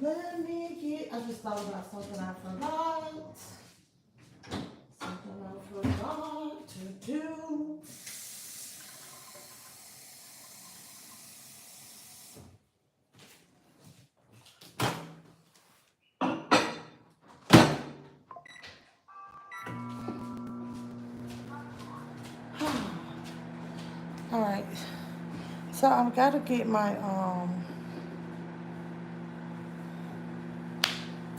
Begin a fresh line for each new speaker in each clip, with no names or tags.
Let me get, I just thought about something I forgot. Something I forgot to do. All right. So I've got to get my,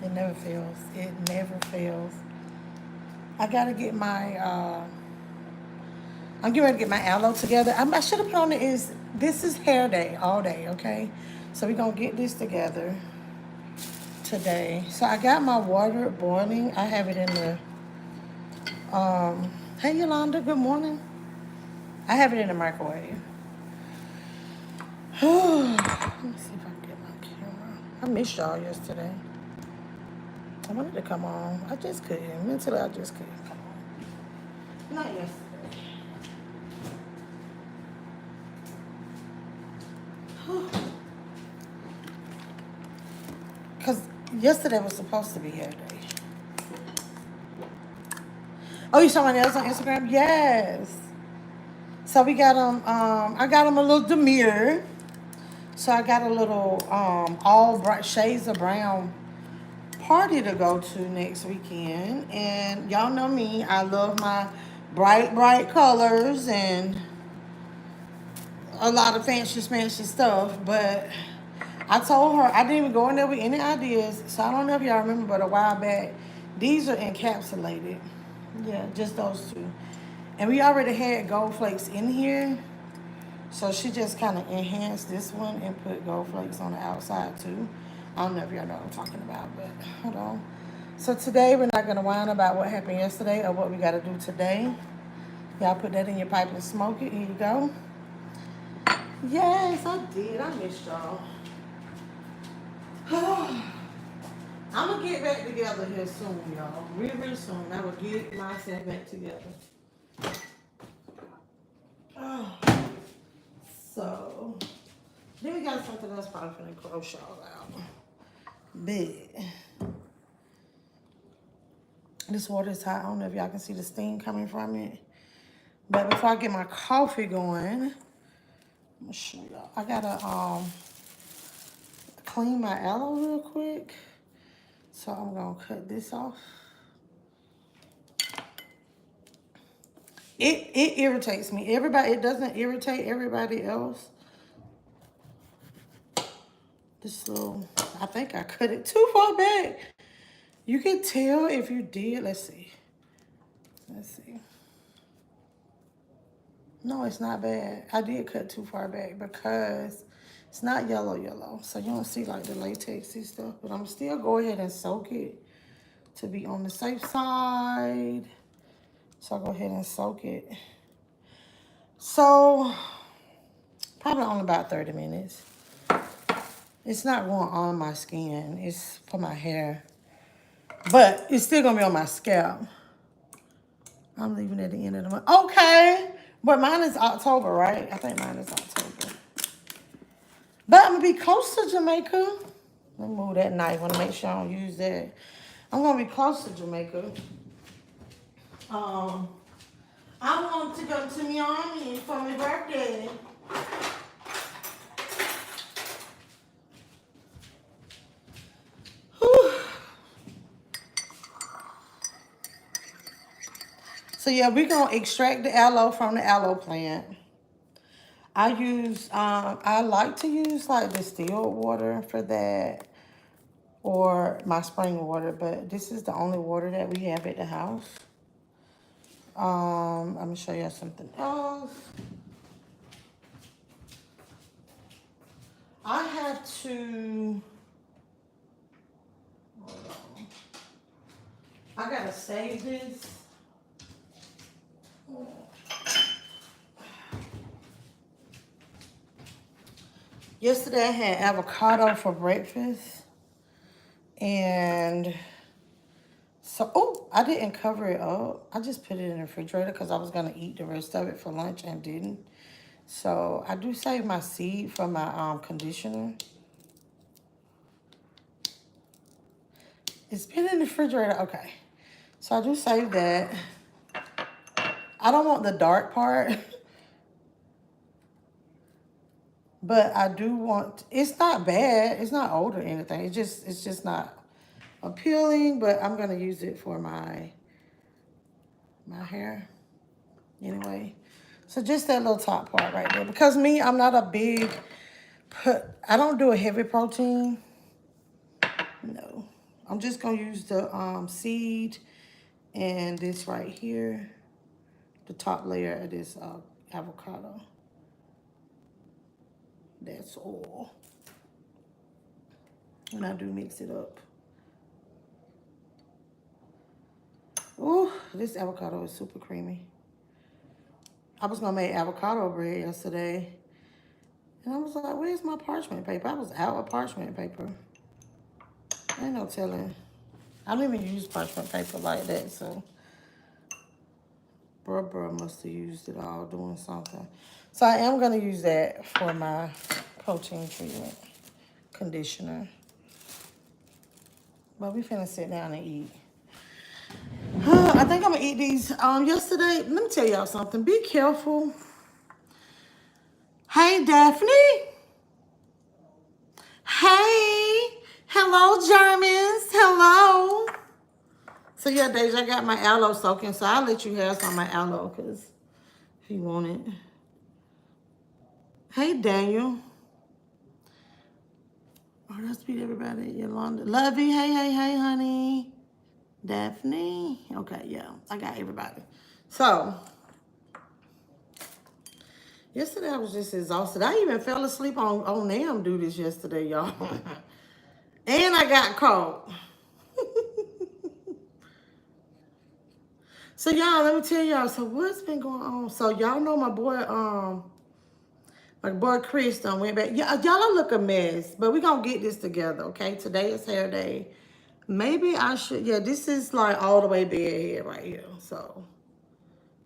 it never fails. It never fails. I got to get my, I'm getting ready to get my aloe together. I should have put on it is, this is hair day, all day, okay? So we're going to get this together today. So I got my water boiling. I have it in the, hey Yolanda, good morning. I have it in the microwave. Let me see if I can get my camera. I missed y'all yesterday. I wanted to come on. I just couldn't. Mentally, I just couldn't come on. Not yesterday. Because yesterday was supposed to be hair day. Oh, you saw my nails on Instagram? Yes. So we got them, I got them a little demure. So I got a little all bright shades of brown party to go to next weekend. And y'all know me, I love my bright colors and a lot of fancy stuff. But I told her I didn't even go in there with any ideas. So I don't know if y'all remember, but a while back, these are encapsulated. Yeah, just those two. And we already had gold flakes in here. So she just kind of enhanced this one and put gold flakes on the outside too. I don't know if y'all know what I'm talking about, but hold on. So today we're not going to whine about what happened yesterday or what we got to do today. Y'all put that in your pipe and smoke it. Here you go. Yes, I did. I missed y'all. I'm going to get back together here soon, y'all. Real soon. I will get myself back together. Oh. So, then we got something else probably finna gross y'all out. Big. This water is hot. I don't know if y'all can see the steam coming from it. But before I get my coffee going, I'm gonna show y'all. I gotta clean my aloe real quick. So I'm gonna cut this off. It irritates me. It doesn't irritate everybody else. This little, I think I cut it too far back. You can tell if you did. Let's see. No, it's not bad. I did cut too far back because it's not yellow. So you don't see like the latexy stuff. But I'm still go ahead and soak it to be on the safe side. So I'll go ahead and soak it. So probably only about 30 minutes. It's not going on my skin. It's for my hair. But it's still going to be on my scalp. I'm leaving at the end of the month. Okay. But mine is October, right? I think mine is October. But I'm going to be close to Jamaica. Let me move that knife. I want to make sure I don't use that. I'm going to be close to Jamaica. I want to go to Miami for my birthday. Whew. So yeah, we're going to extract the aloe from the aloe plant. I use, I like to use like distilled water for that or my spring water, but this is the only water that we have at the house. I'm going to show you something else. I have to, hold on. I got to save this. Yesterday I had avocado for breakfast. And so, oh, I didn't cover it up. I just put it in the refrigerator because I was going to eat the rest of it for lunch and didn't. So I do save my seed for my conditioner. It's been in the refrigerator. Okay. So I do save that. I don't want the dark part. But I do want, it's not bad. It's not old or anything. It's just not appealing, but I'm going to use it for my hair anyway. So just that little top part right there. Because me, I'm not a big, I don't do a heavy protein. No. I'm just going to use the seed and this right here. The top layer of this avocado. That's all. And I do mix it up. Ooh, this avocado is super creamy. I was gonna make avocado bread yesterday. And I was like, where's my parchment paper? I was out of parchment paper. Ain't no telling. I don't even use parchment paper like that, so. Bruh must have used it all doing something. So I am gonna use that for my protein treatment conditioner. But we finna sit down and eat. I think I'm gonna eat these. Yesterday, let me tell y'all something. Be careful. Hey, Daphne. Hey. Hello, Germans. Hello. So yeah, Deja, I got my aloe soaking, so I'll let you have some of my aloe, because if you want it. Hey, Daniel. Oh, that's sweet, everybody. Yolanda. Lovey. Hey, honey. Daphne. Okay, yeah. I got everybody. So, yesterday I was just exhausted. I even fell asleep on them do this yesterday, y'all. And I got caught. So, y'all, let me tell y'all. So, what's been going on? So, y'all know my boy Chris done went back. Y'all don't look a mess, but we gonna get this together, okay? Today is hair day. Maybe I should, yeah, this is like all the way bare hair right here. So,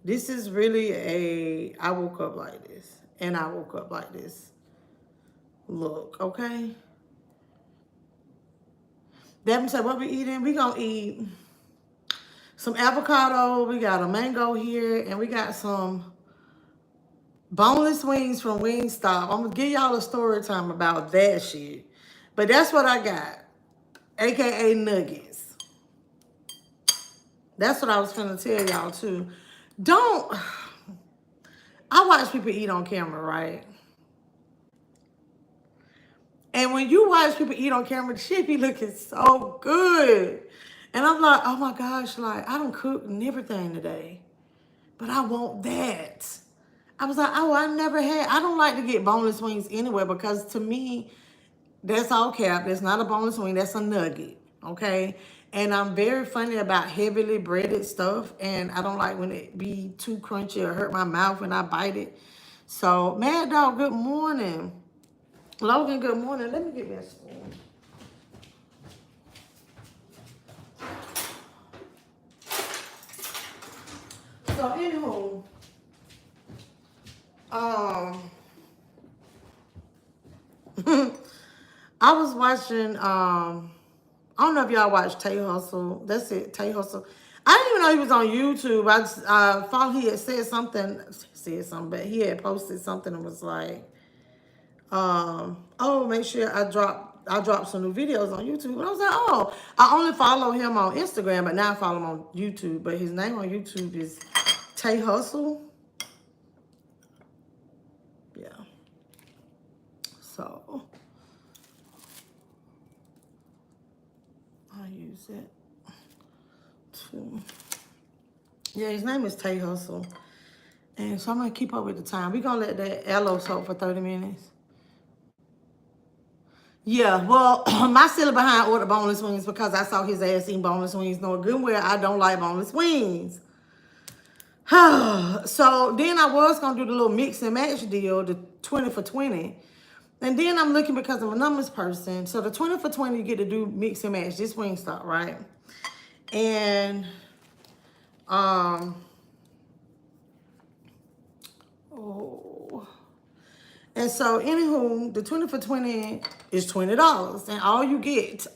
this is really I woke up like this. And I woke up like this. Look, okay? Devin said, what we eating? We gonna eat some avocado. We got a mango here. And we got some boneless wings from Wingstop. I'm gonna give y'all a story time about that shit. But that's what I got. AKA nuggets. That's what I was finna tell y'all too. I watch people eat on camera, right? And when you watch people eat on camera, the shit be looking so good. And I'm like, oh my gosh, like, I don't cook and everything today. But I want that. I was like, oh, I don't like to get boneless wings anyway, because to me, that's all cap. That's not a boneless wing. That's a nugget, okay? And I'm very funny about heavily breaded stuff. And I don't like when it be too crunchy or hurt my mouth when I bite it. So, Mad Dog, good morning. Logan, good morning. Let me get me a spoon. So, anywho, I was watching, I don't know if y'all watch Tay Hustle. That's it, Tay Hustle. I didn't even know he was on YouTube. I thought he had said something, but he had posted something and was like, oh, make sure I drop some new videos on YouTube. And I was like, oh, I only follow him on Instagram, but now I follow him on YouTube. But his name on YouTube is Tay Hustle. Yeah. So I use it to, yeah, his name is Tay Hustle. And so I'm gonna keep up with the time. We're gonna let that aloe soak for 30 minutes. Yeah, well, my silly behind ordered boneless wings because I saw his ass eating boneless wings. No good where I don't like boneless wings. So then I was going to do the little mix and match deal, the 20 for 20. And then I'm looking because I'm a numbers person. So the 20 for 20, you get to do mix and match. This Wingstop, right? And, and so, anywho, the 20 for 20 is $20. And all you get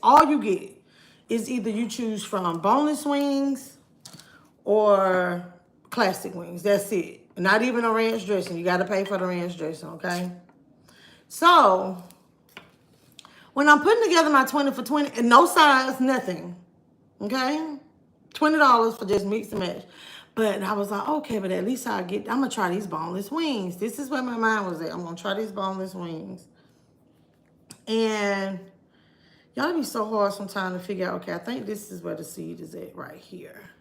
is either you choose from boneless wings or classic wings. That's it. Not even a ranch dressing. You got to pay for the ranch dressing, okay? So, when I'm putting together my 20 for 20, and no size, nothing, okay? $20 for just mix and match. But I was like, okay, but at least I'm going to try these boneless wings. This is where my mind was at. I'm going to try these boneless wings. And y'all be so hard sometimes to figure out, okay, I think this is where the seed is at right here.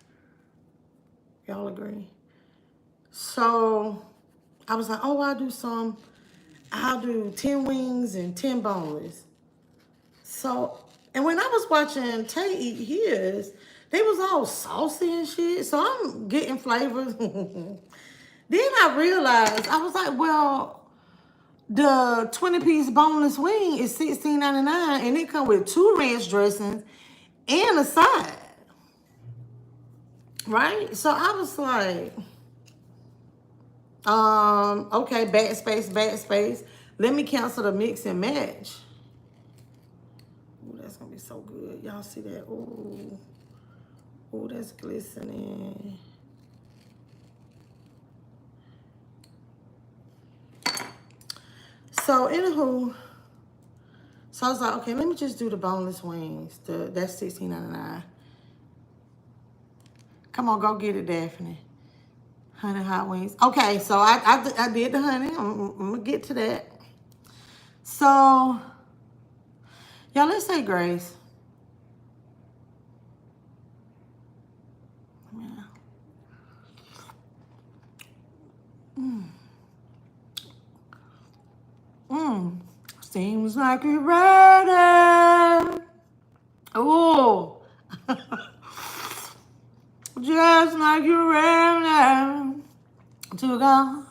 Y'all agree? So I was like, oh, I'll do 10 wings and 10 boneless. So, and when I was watching Tay eat his, they was all saucy and shit. So I'm getting flavors. Then I realized, I was like, well, the 20-piece boneless wing is $16.99 and it come with 2 ranch dressings and a side. Right? So I was like, okay, backspace. Let me cancel the mix and match. Ooh, that's gonna be so good. Y'all see that? Ooh. Ooh, that's glistening. So, anywho, so I was like, okay, let me just do the boneless wings. That's $16.99. Come on, go get it, Daphne. Honey hot wings. Okay, so I did the honey. I'm gonna get to that. So, y'all, let's say grace. Seems like you're ready. Oh, just like you're ready to go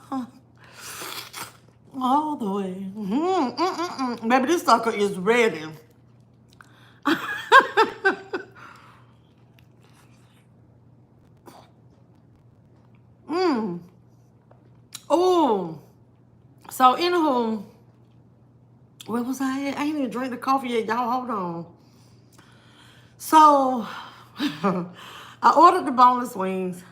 all the way. Baby, this sucker is ready. Oh, so anywho, where was I at? I ain't even drink the coffee yet, y'all. Hold on. So, I ordered the boneless wings.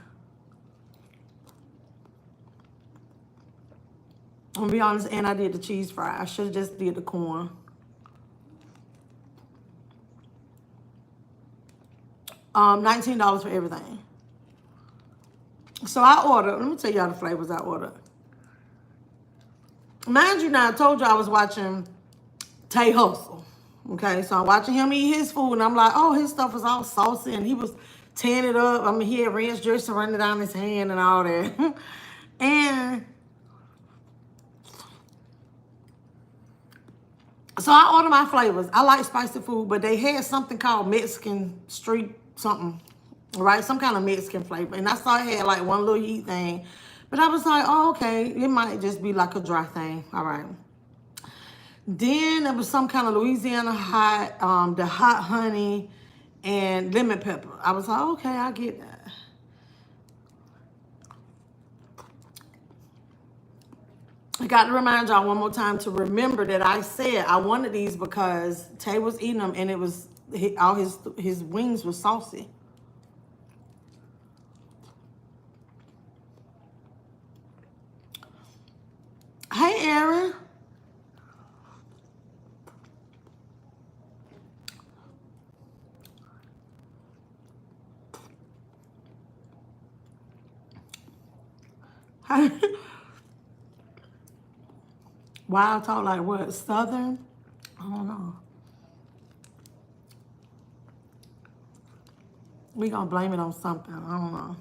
I'm gonna be honest, and I did the cheese fry. I should have just did the corn. $19 for everything. So I ordered, let me tell y'all the flavors I ordered. Mind you now, I told you I was watching Tay Hustle. Okay, so I'm watching him eat his food, and I'm like, oh, his stuff was all saucy, and he was tearing it up. I mean, he had ranch dressing running down his hand and all that. And so I ordered my flavors. I like spicy food, but they had something called Mexican street something, right? Some kind of Mexican flavor. And I saw it had like one little heat thing. But I was like, oh, okay. It might just be like a dry thing. All right. Then there was some kind of Louisiana hot, the hot honey and lemon pepper. I was like, okay, I get that. I got to remind y'all one more time to remember that I said I wanted these because Tay was eating them and it was all his wings were saucy. Hey, Aaron. Wild talk like what? Southern? I don't know. We gonna blame it on something. I don't know.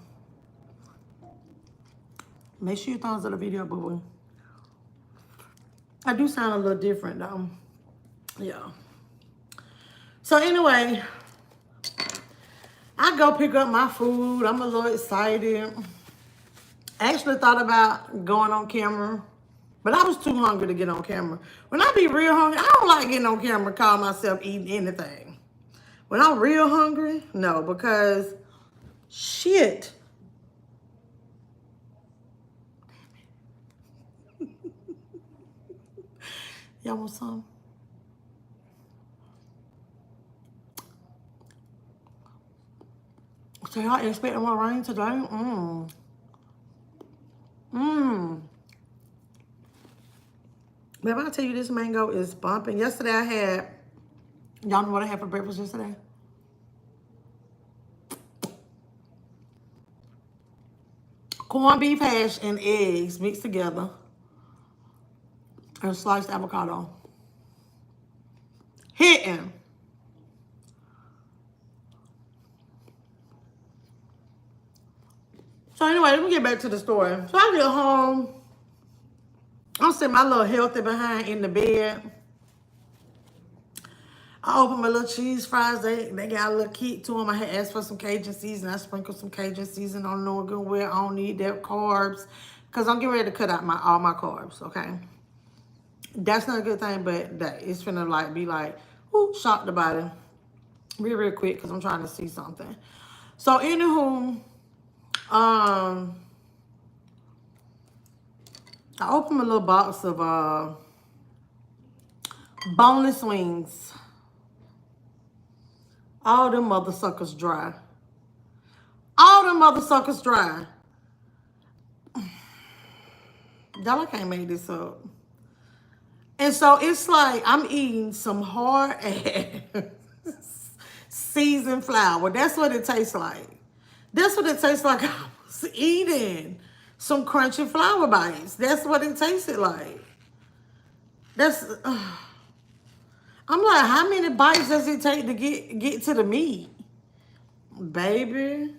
Make sure you thumbs up the video, boo-boo. I do sound a little different though. Yeah. So anyway, I go pick up my food. I'm a little excited. I actually thought about going on camera, but I was too hungry to get on camera. When I be real hungry, I don't like getting on camera, call myself eating anything. When I'm real hungry, no, because shit. Y'all want some? So y'all expecting more rain today? Babe, I'll tell you, this mango is bumping. Yesterday I had, y'all know what I had for breakfast yesterday? Corned beef hash and eggs mixed together. And sliced avocado. Hitting. So anyway, let me get back to the story. So I get home. I'm sitting my little healthy behind in the bed. I open my little cheese fries. They got a little kick to them. I had asked for some Cajun seasoning. I sprinkled some Cajun seasoning on no good way. I don't need that carbs. Because I'm getting ready to cut out all my carbs, okay? That's not a good thing, but that it's finna like be like, ooh, shock the body. Real quick, because I'm trying to see something. So anywho, I opened my little box of boneless wings. All them mother suckers dry. All them mother suckers dry. Y'all, I can't make this up. And so it's like I'm eating some hard ass seasoned flour. That's what it tastes like. That's what it tastes like. I was eating some crunchy flour bites. That's what it tasted like. That's. I'm like, how many bites does it take to get to the meat, baby?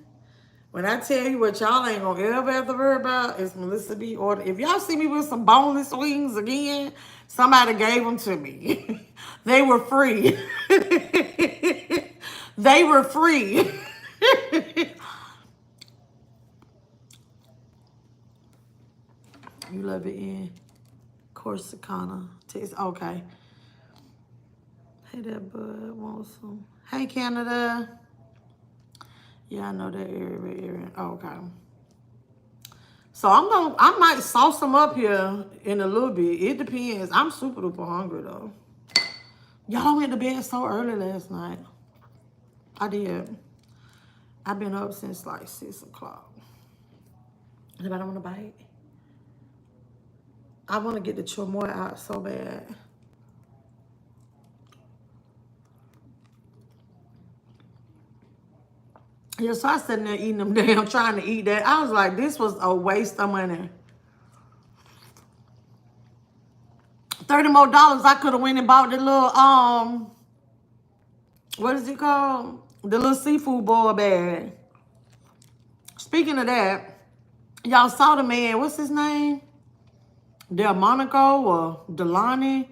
When I tell you what y'all ain't gonna ever have to worry about is MeLissaB order. If y'all see me with some boneless wings again, somebody gave them to me. They were free. They were free. You love it in Corsicana. Okay. Hey, that bud wants some. Hey, Canada. Yeah, I know that area. Oh, okay. So I might sauce them up here in a little bit. It depends. I'm super duper hungry though. Y'all went to bed so early last night. I did. I've been up since like 6 o'clock. Anybody want to bite? I want to get the chamoy out so bad. Yeah, so I sitting there eating them damn, trying to eat that. I was like, this was a waste of money. $30 more, I could have went and bought the little, what is it called? The little seafood boil bag. Speaking of that, y'all saw the man, what's his name? Delmonico or Delani?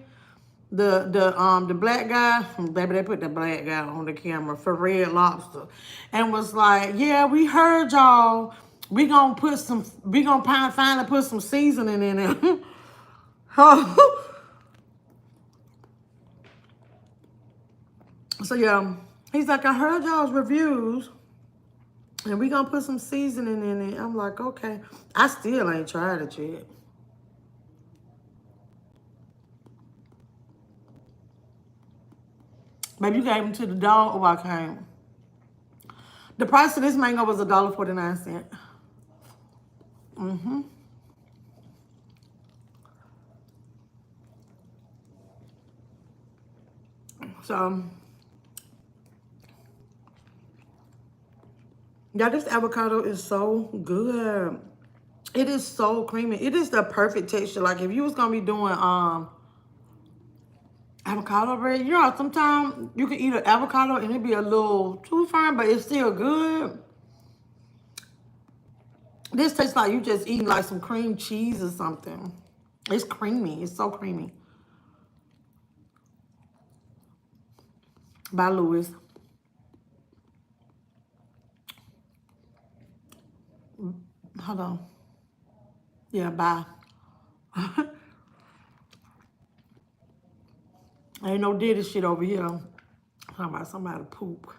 The black guy, baby, they put the black guy on the camera for Red Lobster, and was like, yeah, we heard y'all. We gonna finally put some seasoning in it. So yeah, he's like, I heard y'all's reviews, and we gonna put some seasoning in it. I'm like, okay. I still ain't tried it yet. Baby, you gave them to the dog? Oh, I can't. The price of this mango was $1.49. So, yeah, this avocado is so good. It is so creamy. It is the perfect texture. Like if you was gonna be doing avocado bread, you know, sometimes you can eat an avocado and it be a little too firm, but it's still good. This tastes like you just eating like some cream cheese or something. It's creamy. It's so creamy. By Louis. Hold on. Yeah, bye. Ain't no diddy shit over here. Talking about somebody poop.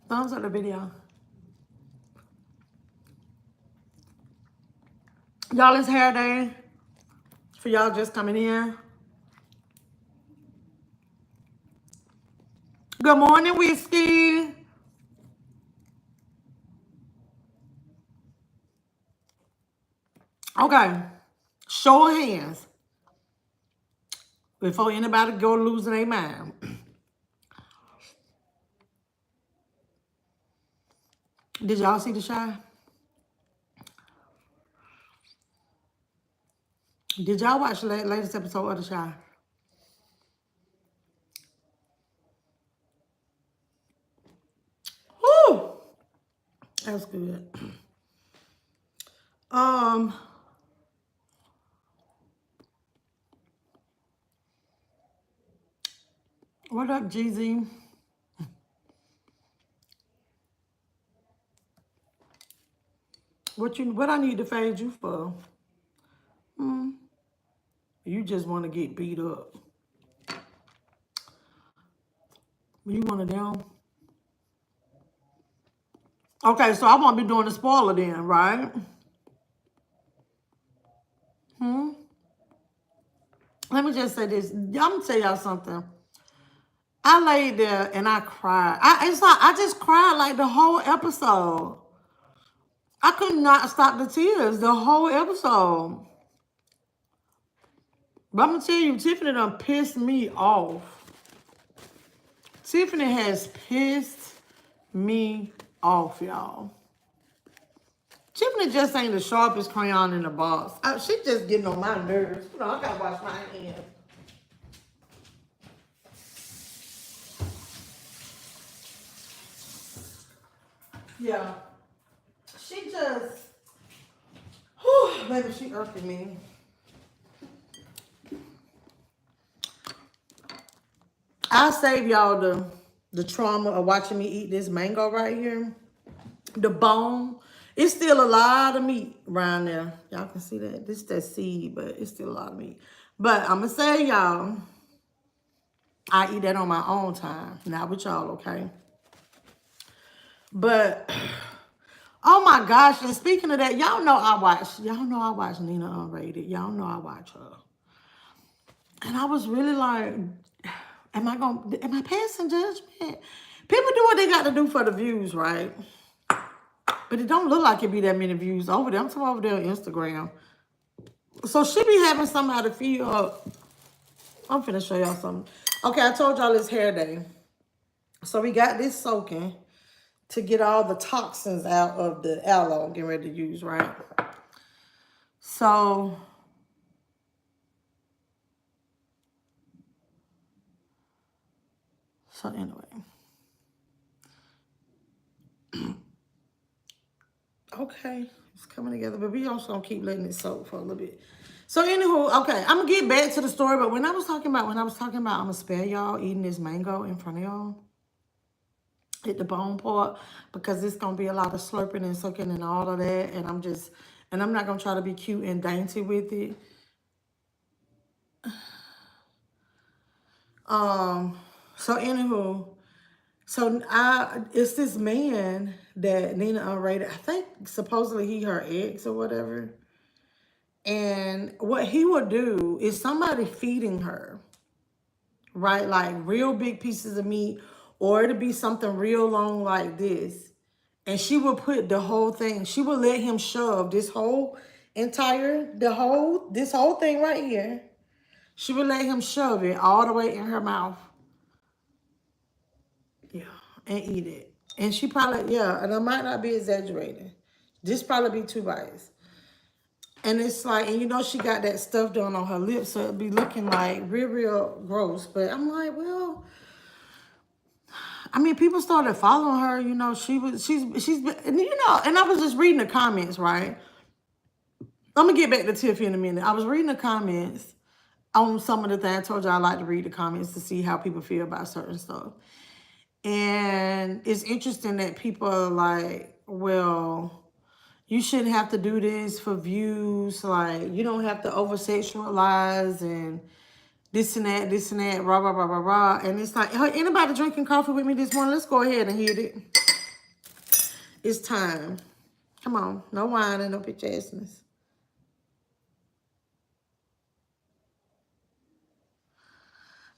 Thumbs up the video. Y'all, it's hair day. For y'all just coming in. Good morning, Whiskey. Okay. Show of hands. Before anybody go losing their mind. Did y'all see The Shy? Did y'all watch the latest episode of The Shy? Woo! That was good. Um, what up, Jeezy? What I need to fade you for? You just want to get beat up. You want to down? Okay, so I won't be doing the spoiler then, right? Let me just say this. I'm gonna tell y'all something. I laid there and I cried. It's like I just cried like the whole episode. I could not stop the tears the whole episode. But I'm gonna tell you, Tiffany done pissed me off. Tiffany has pissed me off, y'all. Tiffany just ain't the sharpest crayon in the box. She just getting on my nerves. You know, I gotta wash my hands. Yeah. She just, whew, baby, she irking me. I'll save y'all the trauma of watching me eat this mango right here. The bone. It's still a lot of meat around there. Y'all can see that. This is that seed, but it's still a lot of meat. But I'm going to say, y'all, I eat that on my own time. Not with y'all, okay? But, oh my gosh. And speaking of that, y'all know I watch Nina Unrated. Y'all know I watch her. And I was really like, am I passing judgment? People do what they got to do for the views, right? But it don't look like it be that many views over there. I'm talking over there on Instagram. So she be having somebody feel up. I'm finna show y'all something. Okay, I told y'all it's hair day. So we got this soaking to get all the toxins out of the aloe I'm getting ready to use, right? So anyway. Okay, it's coming together, but we also gonna keep letting it soak for a little bit. So anywho, okay, I'm gonna get back to the story, but when I was talking about, I'm gonna spare y'all eating this mango in front of y'all, hit the bone part, because it's gonna be a lot of slurping and sucking and all of that, and I'm not gonna try to be cute and dainty with it. So anywho, it's this man that Nina unrated. I think supposedly he her ex or whatever. And what he would do is somebody feeding her, right? Like real big pieces of meat, or it'd be something real long like this. And she would put the whole thing, she would let him shove this whole this whole thing right here. She would let him shove it all the way in her mouth. Yeah, and eat it. And she probably, yeah, and I might not be exaggerating. This probably be 2 bites. And it's like, and you know, she got that stuff done on her lips, so it'd be looking like real gross. But I'm like, well, I mean, people started following her, you know, and you know, and I was just reading the comments, right? I'm gonna get back to Tiffy in a minute. I was reading the comments on some of the things. I told you I like to read the comments to see how people feel about certain stuff. And it's interesting that people are like, well, you shouldn't have to do this for views. Like, you don't have to over-sexualize and this and that, rah, rah, rah, rah, rah. And it's like, hey, anybody drinking coffee with me this morning? Let's go ahead and hit it. It's time. Come on. No whining, no bitch assness.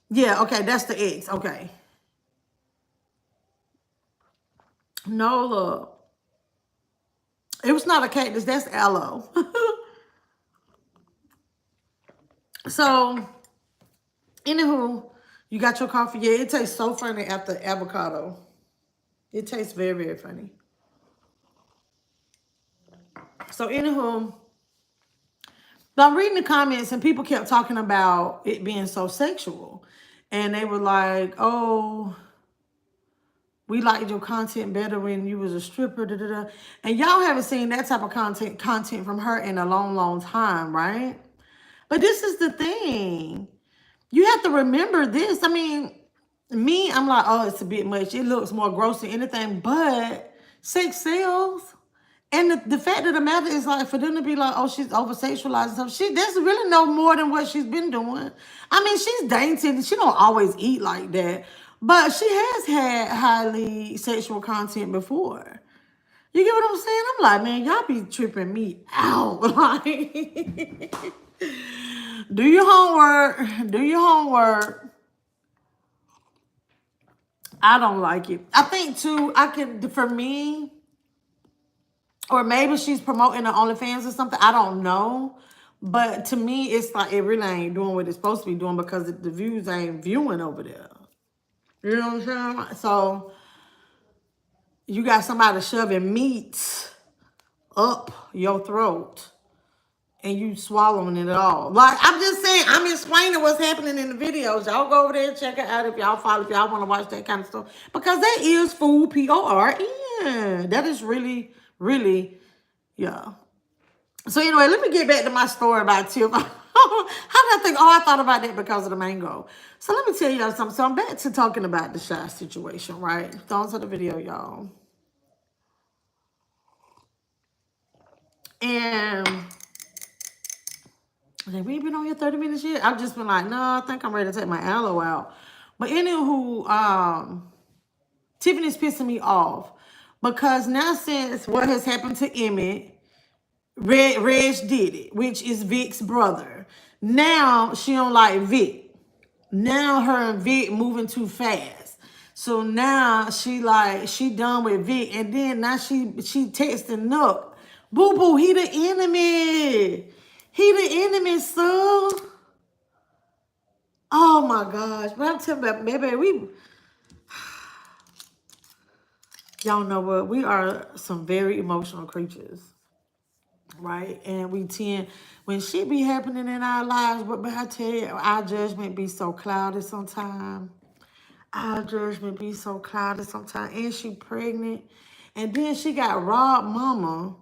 Yeah, okay, that's the X. Okay. No, look. It was not a cactus. That's aloe. So, anywho, you got your coffee. Yeah, it tastes so funny after avocado. It tastes very, very funny. So, anywho, I'm reading the comments and people kept talking about it being so sexual. And they were like, oh, we liked your content better when you was a stripper. Da, da, da. And y'all haven't seen that type of content from her in a long, long time, right? But this is the thing. You have to remember this. I mean, me, I'm like, oh, it's a bit much. It looks more gross than anything, but sex sells. And the fact of the matter is, like, for them to be like, oh, she's over sexualizing stuff, there's really no more than what she's been doing. I mean, she's dainty. She don't always eat like that, but she has had highly sexual content before. You get what I'm saying? I'm like, man, y'all be tripping me out. Like, do your homework. Do your homework. I don't like it. I think too, for me, or maybe she's promoting the OnlyFans or something. I don't know. But to me, it's like it really ain't doing what it's supposed to be doing because the views ain't viewing over there. You know what I'm saying? So you got somebody shoving meat up your throat and you swallowing it all. Like, I'm just saying, I'm explaining what's happening in the videos. Y'all go over there and check it out if y'all follow, if y'all want to watch that kind of stuff. Because that is food, P-O-R-N. That is really, really, yeah. So anyway, let me get back to my story about Tiff. How did I think? Oh, I thought about that because of the mango. So let me tell y'all something. So I'm back to talking about the Shy situation, right? On to the video, y'all. And like, we ain't been on here 30 minutes yet. I've just been like, no, I think I'm ready to take my aloe out. But anywho, Tiffany's pissing me off because now since what has happened to Emmett, Reg did it, which is Vic's brother. Now she don't like Vic. Now her and Vic moving too fast. So now she done with Vic, and then now she texting Nook. Boo boo, he the enemy. He the enemy, son. Oh my gosh. But I'm telling you, baby, y'all know what? We are some very emotional creatures. Right? And we tend, when shit be happening in our lives, but I tell you, our judgment be so clouded sometimes. Our judgment be so clouded sometimes. And she pregnant. And then she got robbed mama.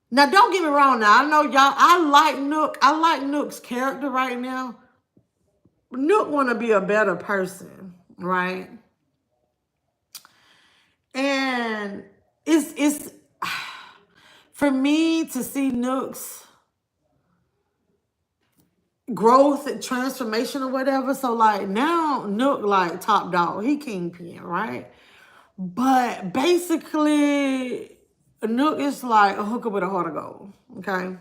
Now, don't get me wrong now. I know y'all, I like Nook. I like Nook's character right now. Nook want to be a better person, right? And it's for me to see Nook's growth and transformation or whatever. So like now Nook like top dog. He kingpin, right? But basically Nook is like a hooker with a heart of gold. Okay.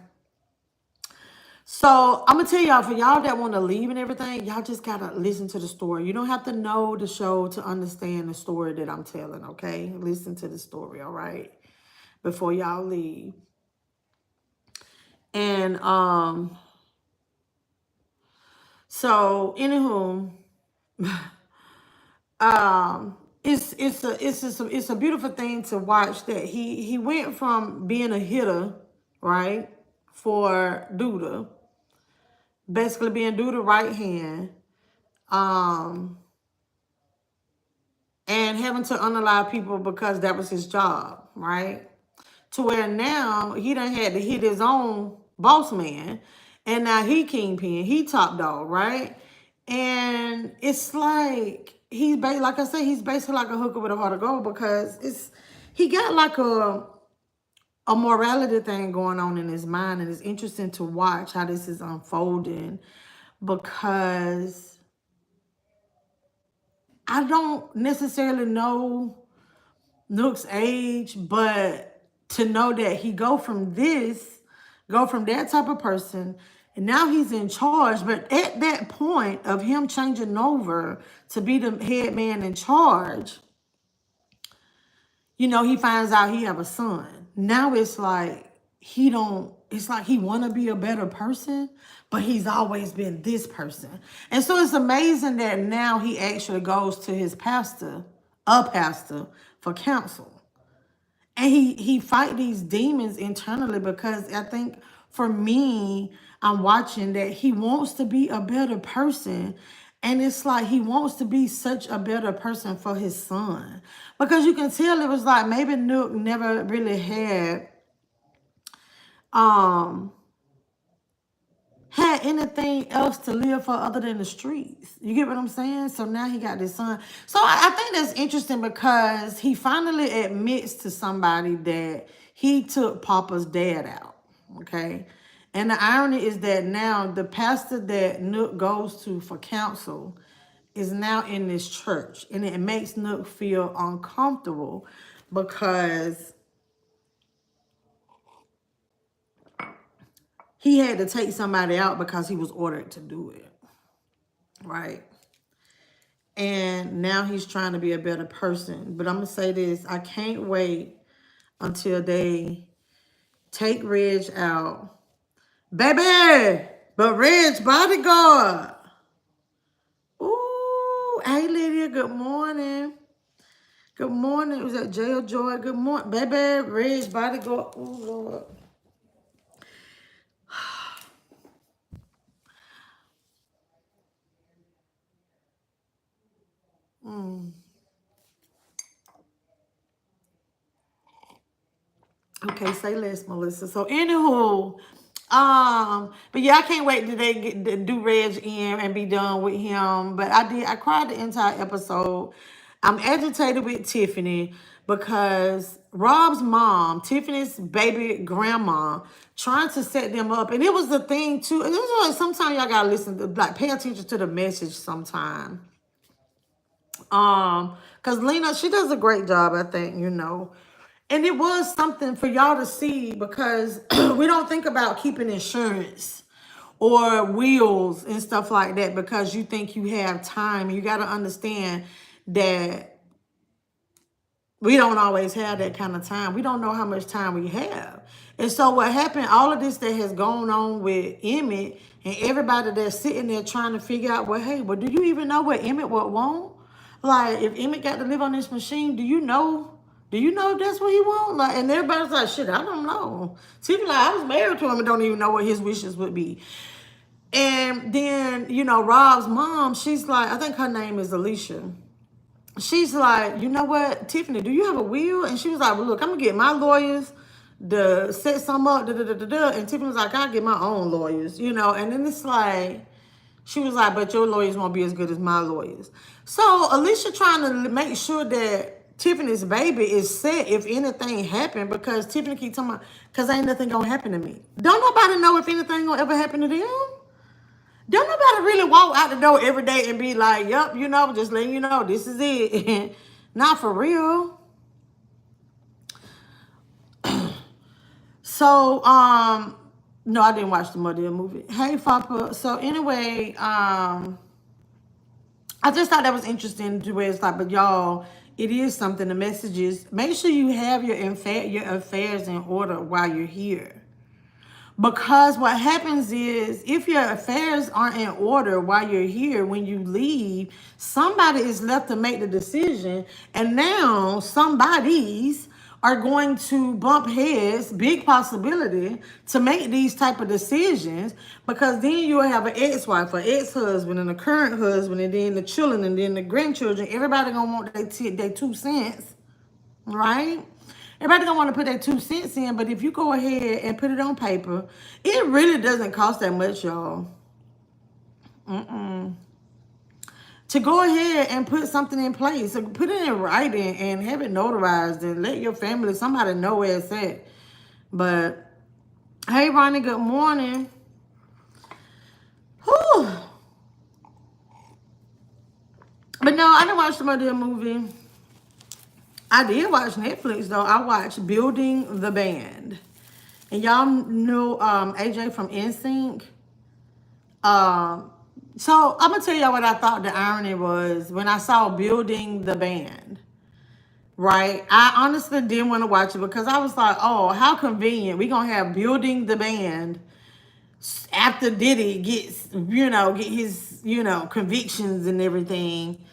So I'm gonna tell y'all, for y'all that want to leave and everything, y'all just gotta listen to the story. You don't have to know the show to understand the story that I'm telling, okay? Listen to the story, all right? Before y'all leave. And so anywho, it's a beautiful thing to watch that he went from being a hitter, right, for Duda, basically being Duda right hand, and having to unalive people because that was his job, right? To where now he done had to hit his own boss man, and now he kingpin, he top dog, right? And it's like like I said, he's basically like a hooker with a heart of gold because he got like a morality thing going on in his mind, and it's interesting to watch how this is unfolding because I don't necessarily know Nook's age, but to know that he go from that type of person, and now he's in charge. But at that point of him changing over to be the head man in charge, you know, he finds out he have a son. Now it's like it's like he want to be a better person, but he's always been this person. And so it's amazing that now he actually goes to his pastor, a pastor, for counsel. And he fight these demons internally, because I think for me, I'm watching that he wants to be a better person. And it's like he wants to be such a better person for his son. Because you can tell it was like maybe Nook never really um had anything else to live for other than the streets. You get what I'm saying? So now he got this son. So I think that's interesting, because he finally admits to somebody that he took Papa's dad out. Okay. And the irony is that now the pastor that Nook goes to for counsel is now in this church. And it makes Nook feel uncomfortable, because he had to take somebody out because he was ordered to do it. Right. And now he's trying to be a better person. But I'm going to say this. I can't wait until they take Reg out. Baby! But Reg's bodyguard. Ooh. Hey, Lydia. Good morning. Good morning. Was that Jail Joy? Good morning. Baby, Reg's bodyguard. Ooh, Lord. Okay, say less, Melissa. So anywho, but yeah, I can't wait till they get to do Reg in and be done with him. But I cried the entire episode. I'm agitated with Tiffany because Rob's mom, Tiffany's baby grandma, trying to set them up. And it was the thing too. And it was like sometimes y'all gotta listen to, like, pay attention to the message sometime. Because Lena, she does a great job, I think, you know. And it was something for y'all to see, because we don't think about keeping insurance or wheels and stuff like that because you think you have time. You got to understand that we don't always have that kind of time. We don't know how much time we have. And so what happened, all of this that has gone on with Emmett and everybody that's sitting there trying to figure out, well, hey, well, do you even know what Emmett would want? Like, if Emmett got to live on this machine, do you know? Do you know if that's what he wants? Like, and everybody's like, shit, I don't know. People like, I was married to him and don't even know what his wishes would be. And then, you know, Rob's mom, she's like, I think her name is Alicia. She's like, you know what, Tiffany, do you have a will? And she was like, well, look, I'm going to get my lawyers to set some up. And Tiffany was like, I'll get my own lawyers, you know. And then it's like, she was like, but your lawyers won't be as good as my lawyers. So Alicia trying to make sure that Tiffany's baby is set if anything happened, because Tiffany keep talking about, because ain't nothing going to happen to me. Don't nobody know if anything going to ever happen to them. Don't nobody really walk out the door every day and be like, yup, you know, just letting you know, this is it. Not for real. So, no, I didn't watch the Mother movie. Hey, Papa. So anyway, I just thought that was interesting to where it's like, but y'all, it is something. The message is, make sure you have your affairs in order while you're here. Because what happens is, if your affairs aren't in order while you're here, when you leave, somebody is left to make the decision. And now somebody's are going to bump heads, big possibility, to make these type of decisions. Because then you'll have an ex-wife, an ex-husband, and a current husband, and then the children, and then the grandchildren. Everybody gonna want their 2 cents, right? Everybody gonna want to put their 2 cents in, but if you go ahead and put it on paper, it really doesn't cost that much, y'all. To go ahead and put something in place, so put it in writing and have it notarized and let your family, somebody know where it's at. But, hey, Ronnie, good morning. Whew. But no, I didn't watch the Mother movie. I did watch Netflix, though. I watched Building the Band. And y'all know AJ from NSYNC. So I'm going to tell y'all what I thought the irony was when I saw Building the Band. right? I honestly didn't want to watch it because I was like, oh, how convenient. We're going to have building the band after Diddy gets, get his, convictions and everything.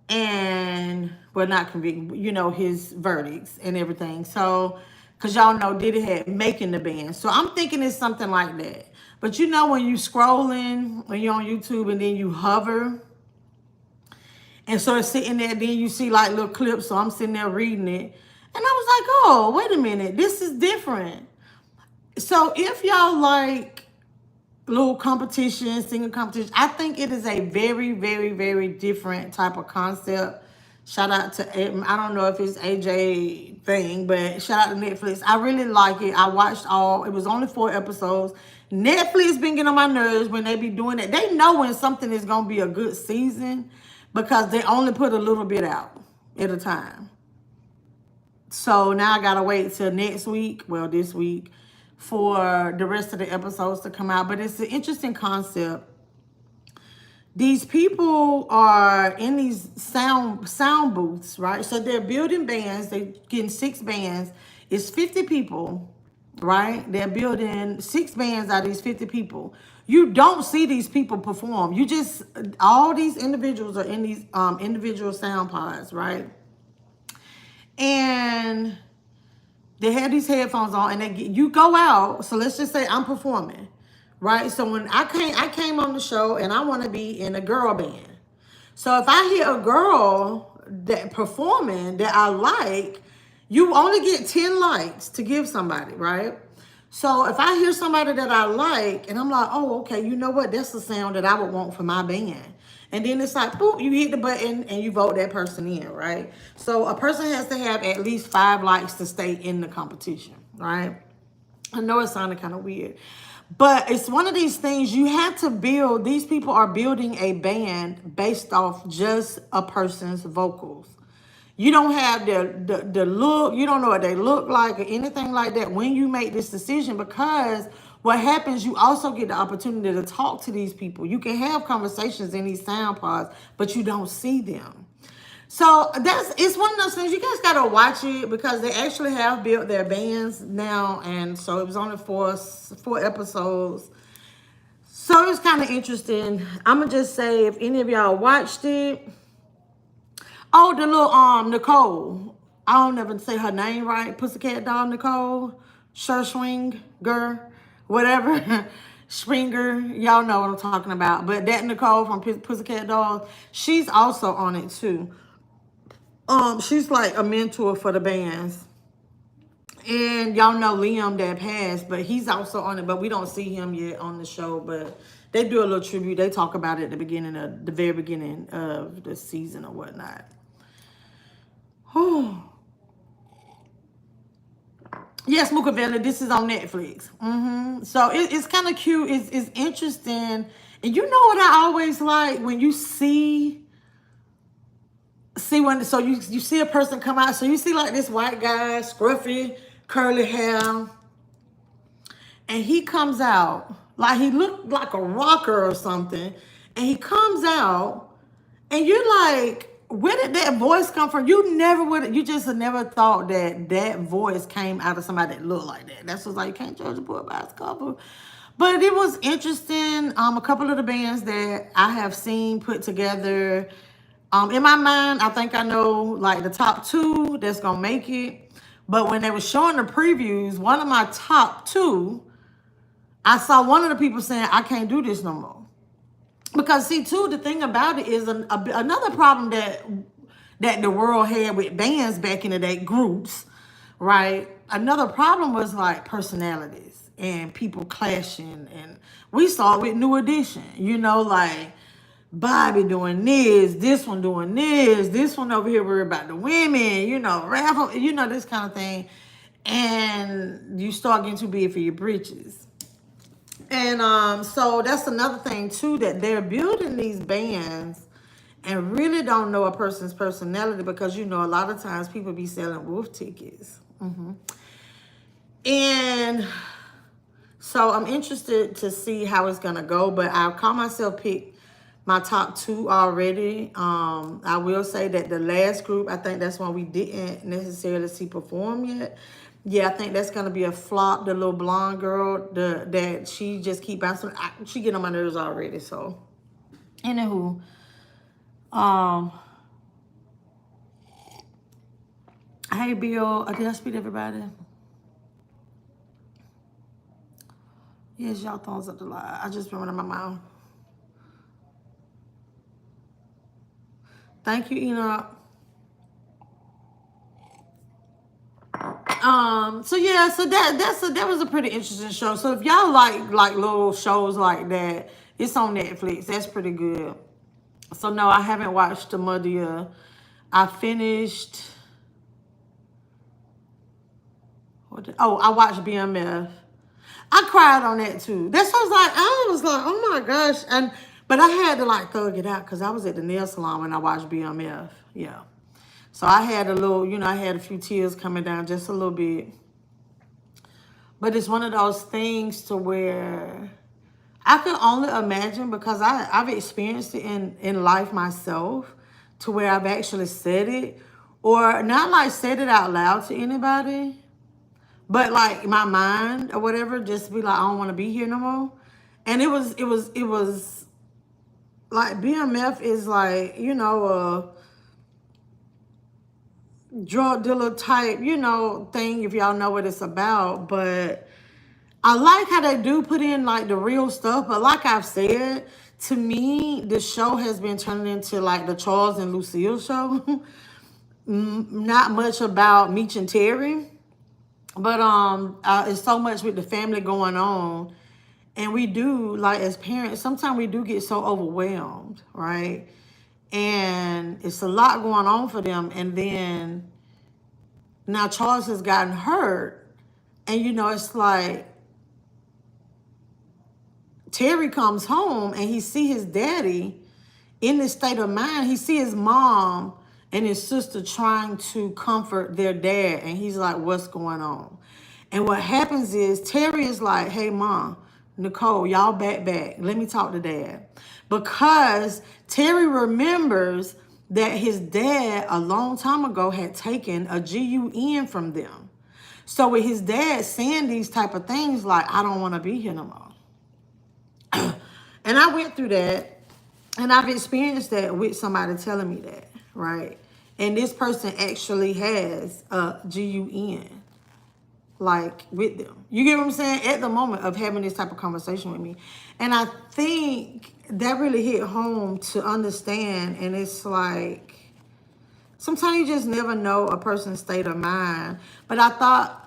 And, well, not conviction, his verdicts and everything. So, because y'all know Diddy had making the band. So I'm thinking it's something like that. But when you scrolling, when you're on YouTube and then you hover, and so it's sitting there, then you see like little clips. So I'm sitting there reading it. And I was like, oh, wait a minute. This is different. So if y'all like little competition, singing competition, I think it is a very, very, very different type of concept. Shout out to, I don't know if it's AJ thing, but shout out to Netflix. I really like it. I watched it was only 4 episodes. Netflix been getting on my nerves when they be doing it. They know when something is going to be a good season because they only put a little bit out at a time. So now I got to wait till next week, well, this week, for the rest of the episodes to come out. But it's an interesting concept. These people are in these sound booths, right? So they're building bands. They're getting 6 bands. It's 50 people, right? They're building 6 bands out of these 50 people. You don't see these people perform. All these individuals are in these individual sound pods, right? And they have these headphones on, and you go out. So let's just say I'm performing, right? So when I came on the show, and I want to be in a girl band. So if I hear a girl that performing that I like, you only get 10 likes to give somebody, right? So if I hear somebody that I like, and I'm like, oh, okay, you know what? That's the sound that I would want for my band. And then it's like, boop, you hit the button and you vote that person in, right? So a person has to have at least 5 likes to stay in the competition, right? I know it sounded kind of weird, but it's one of these things you have to build. These people are building a band based off just a person's vocals. You don't have the look. You don't know what they look like or anything like that when you make this decision, because what happens, you also get the opportunity to talk to these people. You can have conversations in these sound pods, but you don't see them. So it's one of those things. You guys got to watch it because they actually have built their bands now. And so it was only 4 episodes. So it's kind of interesting. I'm going to just say, if any of y'all watched it. Oh, the little Nicole. I don't ever say her name right. Pussycat Doll Nicole. Scherschwinger. Whatever. Springer. Y'all know what I'm talking about. But that Nicole from Pussycat Dolls, she's also on it too. She's like a mentor for the bands. And y'all know Liam that passed, but he's also on it, but we don't see him yet on the show. But they do a little tribute. They talk about it at the very beginning of the season or whatnot. Yes, Mukavelli, this is on Netflix. So it's kind of cute. It's interesting. And you know what I always like? When you see when, so you see a person come out. So you see like this white guy, scruffy, curly hair. And he comes out like he looked like a rocker or something. And he comes out and you're like, where did that voice come from? You just never thought that voice came out of somebody that looked like that. That's what's like, you can't judge a book by its cover. But it was interesting. A couple of the bands that I have seen put together. In my mind, I think I know like the top 2 that's gonna make it. But when they were showing the previews, one of my top 2, I saw one of the people saying, I can't do this no more. Because see, too, the thing about it is another problem that the world had with bands back in the day, groups, right? Another problem was like personalities and people clashing. And we saw it with New Edition, like Bobby doing this one doing this one over here worried about the women, raffle, this kind of thing. And you start getting too big for your britches. And so that's another thing too, that they're building these bands and really don't know a person's personality, because a lot of times people be selling wolf tickets. And so I'm interested to see how it's gonna go, but I'll call myself pick my top 2 already. I will say that the last group, I think that's one we didn't necessarily see perform yet. Yeah, I think that's gonna be a flop. The little blonde girl, that she just keep bouncing. She get on my nerves already. So, anywho, hey Bill, did I speak to everybody? Yes, y'all thumbs up the live. I just been running my mouth. Thank you, Enoch. So yeah, so that was a pretty interesting show. So if y'all like little shows like that, it's on Netflix. That's pretty good. So no, I haven't watched the Muddia. I finished. I watched BMF. I cried on that too. That's what I was like, oh my gosh. But I had to like thug it out because I was at the nail salon when I watched BMF. Yeah. So I had a little, I had a few tears coming down just a little bit. But it's one of those things to where I could only imagine, because I've experienced it in life myself, to where I've actually said it, or not like said it out loud to anybody, but like my mind or whatever, just be like, I don't want to be here no more. And it was like BMF is like, a drug dealer type, thing, if y'all know what it's about. But I like how they do put in like the real stuff. But like I've said, to me, the show has been turning into like the Charles and Lucille show. Not much about Meech and Terry. But it's so much with the family going on. And we do, like as parents, sometimes we do get so overwhelmed, right? And it's a lot going on for them. And then now Charles has gotten hurt. And, it's like Terry comes home and he see his daddy in this state of mind. He see his mom and his sister trying to comfort their dad. And he's like, what's going on? And what happens is Terry is like, hey, Mom, Nicole, y'all back. Let me talk to Dad. Because Terry remembers that his dad a long time ago had taken a GUN from them. So with his dad saying these type of things like, I don't want to be here no more. And I went through that, and I've experienced that with somebody telling me that, right? And this person actually has a GUN, like, with them. You get what I'm saying? At the moment of having this type of conversation with me. And I think that really hit home to understand. And it's like, sometimes you just never know a person's state of mind. But I thought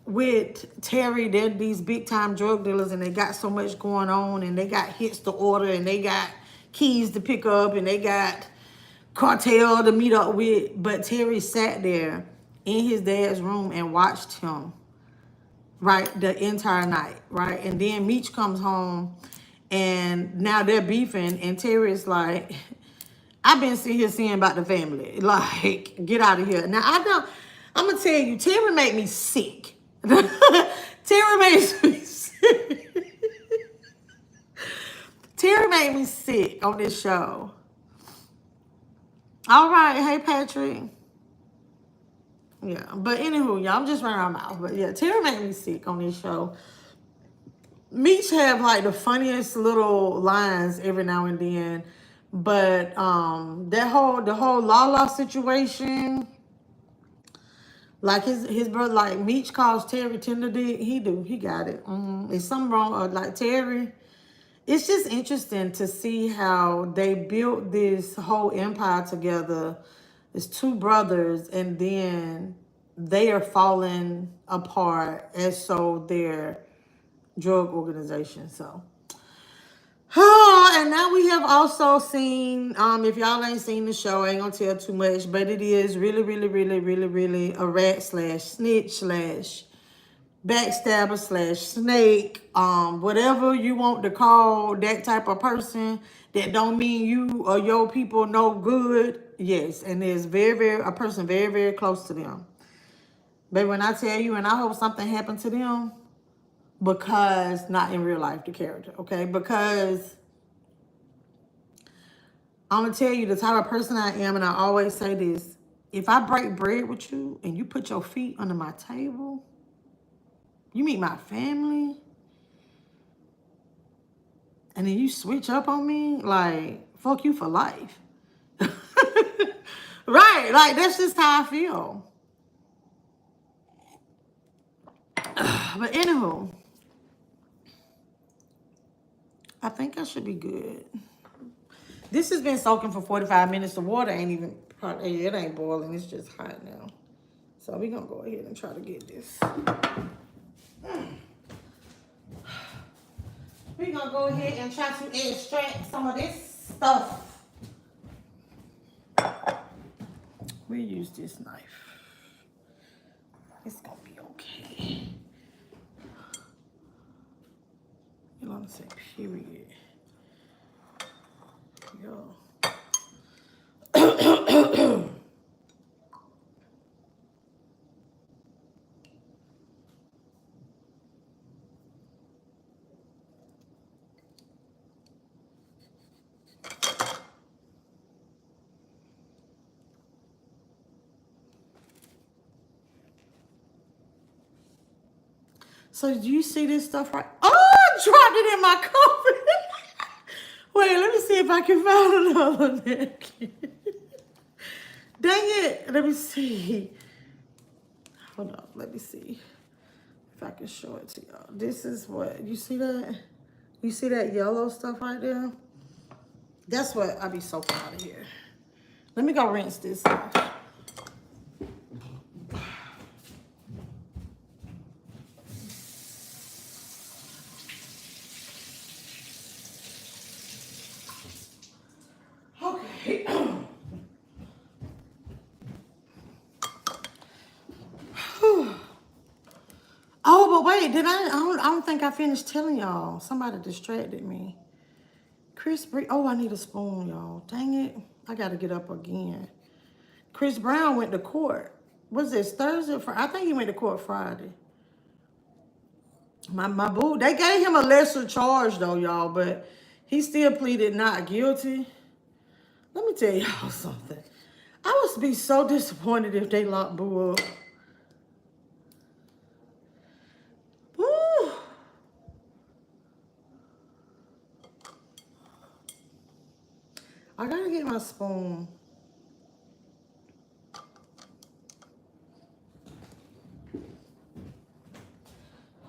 with Terry, they're these big time drug dealers and they got so much going on and they got hits to order and they got keys to pick up and they got cartel to meet up with. But Terry sat there in his dad's room and watched him, right, the entire night, right? And then Meech comes home and now they're beefing and Terry's like, I've been sitting here seeing about the family. Like, get out of here. Now, I'm going to tell you, Terry made me sick. Terry makes me sick. Terry made me sick on this show. All right. Hey, Patrick. Yeah. But anywho, y'all, I'm just running my mouth. But yeah, Terry made me sick on this show. Meech have like the funniest little lines every now and then. But the whole Lala situation, like his brother, like Meech calls Terry tender dick. He got it. Is something wrong? Like Terry, it's just interesting to see how they built this whole empire together. It's two brothers, and then they are falling apart, as so their drug organization. So. And now we have also seen, if y'all ain't seen the show, I ain't gonna tell too much, but it is really, really, really, really, really a rat slash snitch slash backstabber slash snake, whatever you want to call that type of person that don't mean you or your people no good. Yes, and there's a person very, very close to them. But when I tell you, and I hope something happened to them, because not in real life, the character, okay? Because I'm going to tell you the type of person I am, and I always say this. If I break bread with you and you put your feet under my table, you meet my family, and then you switch up on me, like, fuck you for life. Right, like, that's just how I feel. But anywho, I think I should be good. This has been soaking for 45 minutes. The water ain't even, it ain't boiling. It's just hot now. So we're going to go ahead and try to get this. We're going to go ahead and try to extract some of this stuff. We'll use this knife. It's going to be okay. You want to say period. Yo. So do you see this stuff right? Oh, I dropped it in my coffee. Wait, let me see if I can find another napkin. Dang it. Let me see. Hold on. Let me see if I can show it to y'all. This is what, you see that? You see that yellow stuff right there? That's what I be soaking out of here. Let me go rinse this off. Okay. Oh, but wait, did I don't think I finished telling y'all. Somebody distracted me. Chris, oh, I need a spoon, y'all. Dang it. I got to get up again. Chris Brown went to court. Was this Thursday? I think he went to court Friday. My boo, they gave him a lesser charge though, y'all, but he still pleaded not guilty. Let me tell y'all something. I would be so disappointed if they locked Boo up. Woo. I gotta get my spoon.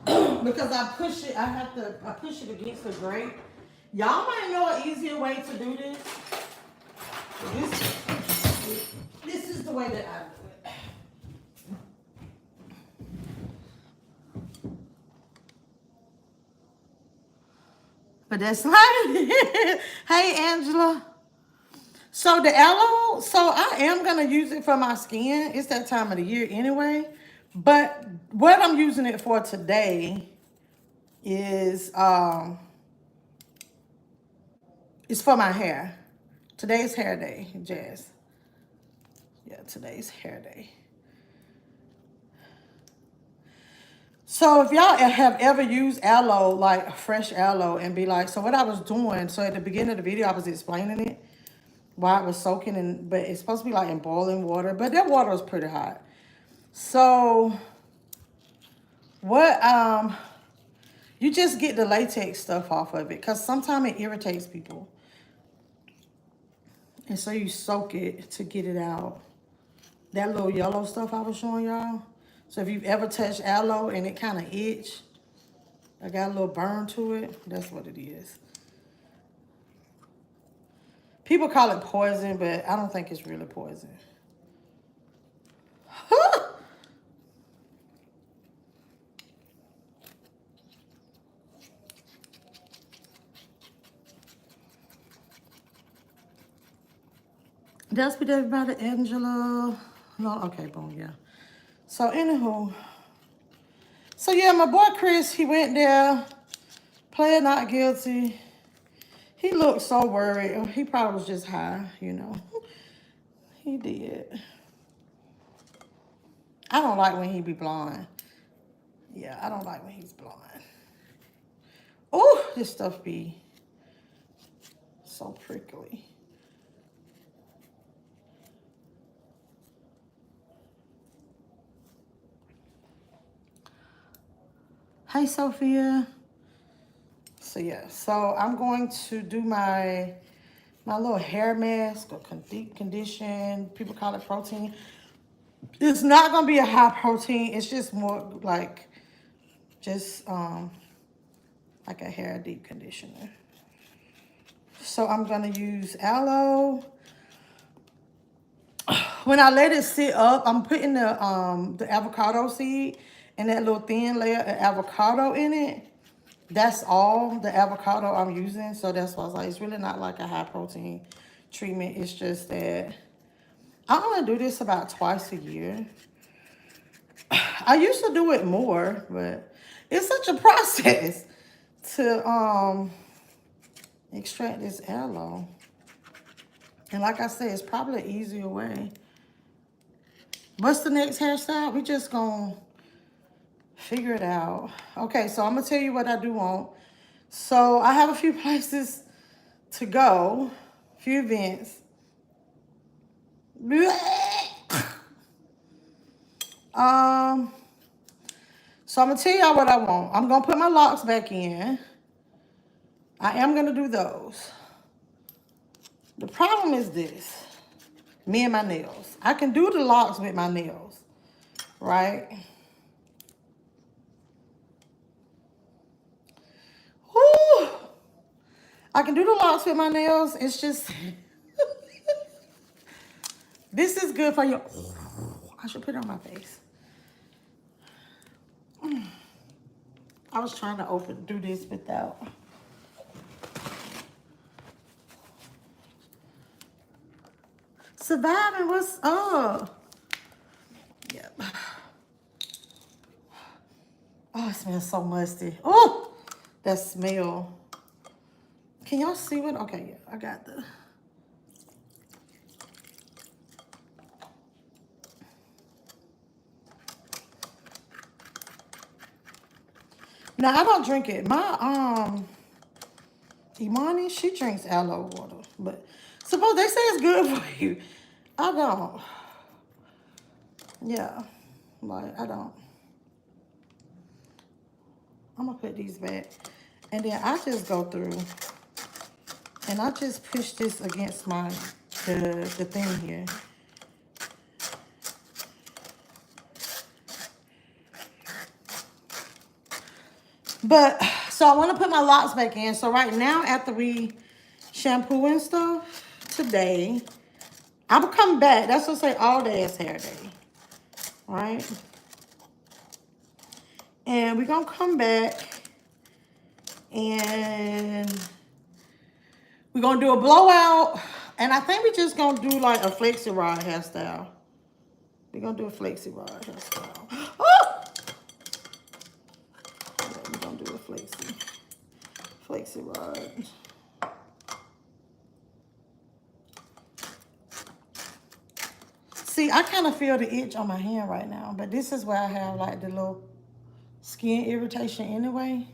Because I push it against the grate. Y'all might know an easier way to do this. This is the way that I do it. But that's not it. Hey, Angela. So the aloe, so I am going to use it for my skin. It's that time of the year anyway. But what I'm using it for today is it's for my hair. Today's hair day, Jazz. Yeah, today's hair day. So if y'all have ever used aloe, like fresh aloe, and be like, so what I was doing, so at the beginning of the video, I was explaining it, why it was soaking in, but it's supposed to be like in boiling water, but that water was pretty hot. So what, you just get the latex stuff off of it, because sometimes it irritates people. And so you soak it to get it out. That little yellow stuff I was showing y'all. So if you've ever touched aloe and it kind of itch, I got a little burn to it, that's what it is. People call it poison, but I don't think it's really poison. That's what everybody, Angela. No, okay, boom, yeah. So anywho, so yeah, my boy Chris, he went there, pled not guilty. He looked so worried. He probably was just high, you know. He did. I don't like when he be blind. Yeah, I don't like when he's blind. Oh, this stuff be so prickly. Hi, Sophia. So yeah, so I'm going to do my little hair mask or deep condition. People call it protein. It's not gonna be a high protein. It's just more like just like a hair deep conditioner. So I'm gonna use aloe. When I let it sit up, I'm putting the avocado seed and that little thin layer of avocado in it. That's all the avocado I'm using. So that's why I was like, it's really not like a high protein treatment. It's just that I only do this about twice a year. I used to do it more, but it's such a process to extract this aloe. And like I said, it's probably an easier way. What's the next hairstyle? We just gonna figure it out. Okay, so I'm gonna tell you what I do want. So I have a few places to go, a few events. So I'm gonna tell y'all what I want. I'm gonna put my locks back in. I am gonna do those. The problem is this. Me and my nails. I can do the locks with my nails, right? Whew. I can do the locks with my nails. It's just, this is good for you. I should put it on my face. I was trying to do this without. Surviving, what's up? Yep. Oh, it smells so musty. Oh, that smell. Can y'all see what? Okay, yeah, I got the. Now, I don't drink it. My, Imani, she drinks aloe water. But suppose they say it's good for you. I don't. Yeah, like, I don't. I'm going to put these back. And then I just go through. And I just push this against the thing here. But, so I want to put my locks back in. So right now, after we shampoo and stuff today, I will come back. That's what I say all day is hair day. All right? And we're going to come back. And we're going to do a blowout. And I think we're just going to do like a flexi rod hairstyle. We're going to do a flexi rod hairstyle. Oh! Yeah, we're going to do a flexi rod. See, I kind of feel the itch on my hand right now. But this is where I have like the little skin irritation anyway.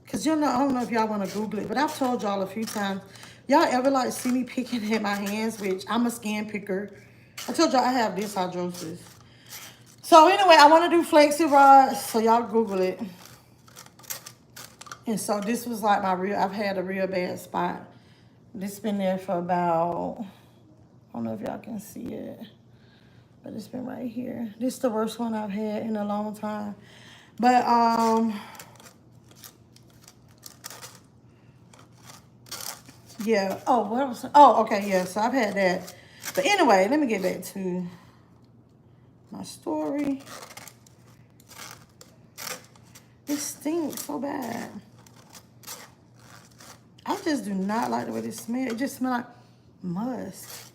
Because you know, I don't know if y'all want to Google it, but I've told y'all a few times. Y'all ever like see me picking at my hands, which I'm a skin picker. I told y'all I have dyshydrosis. So anyway, I want to do flexi rods, so y'all Google it. And so this was like I've had a real bad spot. This been there for about, I don't know if y'all can see it, but it's been right here. This is the worst one I've had in a long time. But, yeah. Oh, what was? Oh, okay. Yeah. So I've had that. But anyway, let me get back to my story. It stinks so bad. I just do not like the way this smells. It just smells like musk.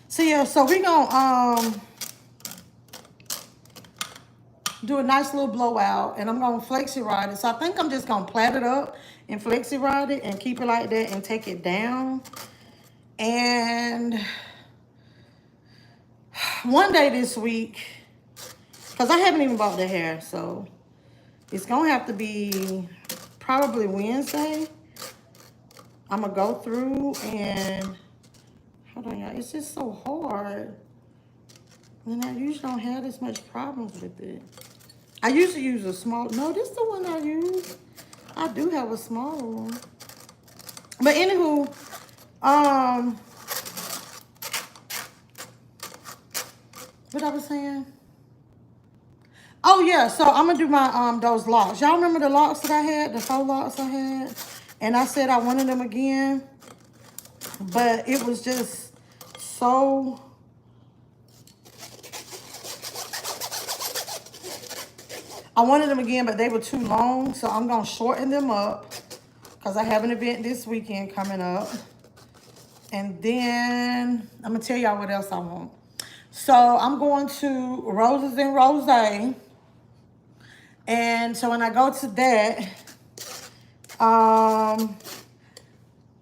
So yeah. So we gonna do a nice little blowout, and I'm gonna flexi rod it. So I think I'm just gonna plait it up and flexi rod it and keep it like that and take it down. And one day this week, because I haven't even bought the hair, so it's gonna have to be probably Wednesday. I'm gonna go through and hold on, y'all. It's just so hard. And I usually don't have this much problems with it. I used to use a small, no, this is the one I use. I do have a smaller one. But anywho, what I was saying? Oh yeah, so I'm gonna do my those locks. Y'all remember the locks that I had, the 4 locks I had? And I said I wanted them again, but it was just so, I wanted them again, but they were too long, so I'm gonna shorten them up because I have an event this weekend coming up. And then I'm gonna tell y'all what else I want. So I'm going to Roses and Rose. And so when I go to that, I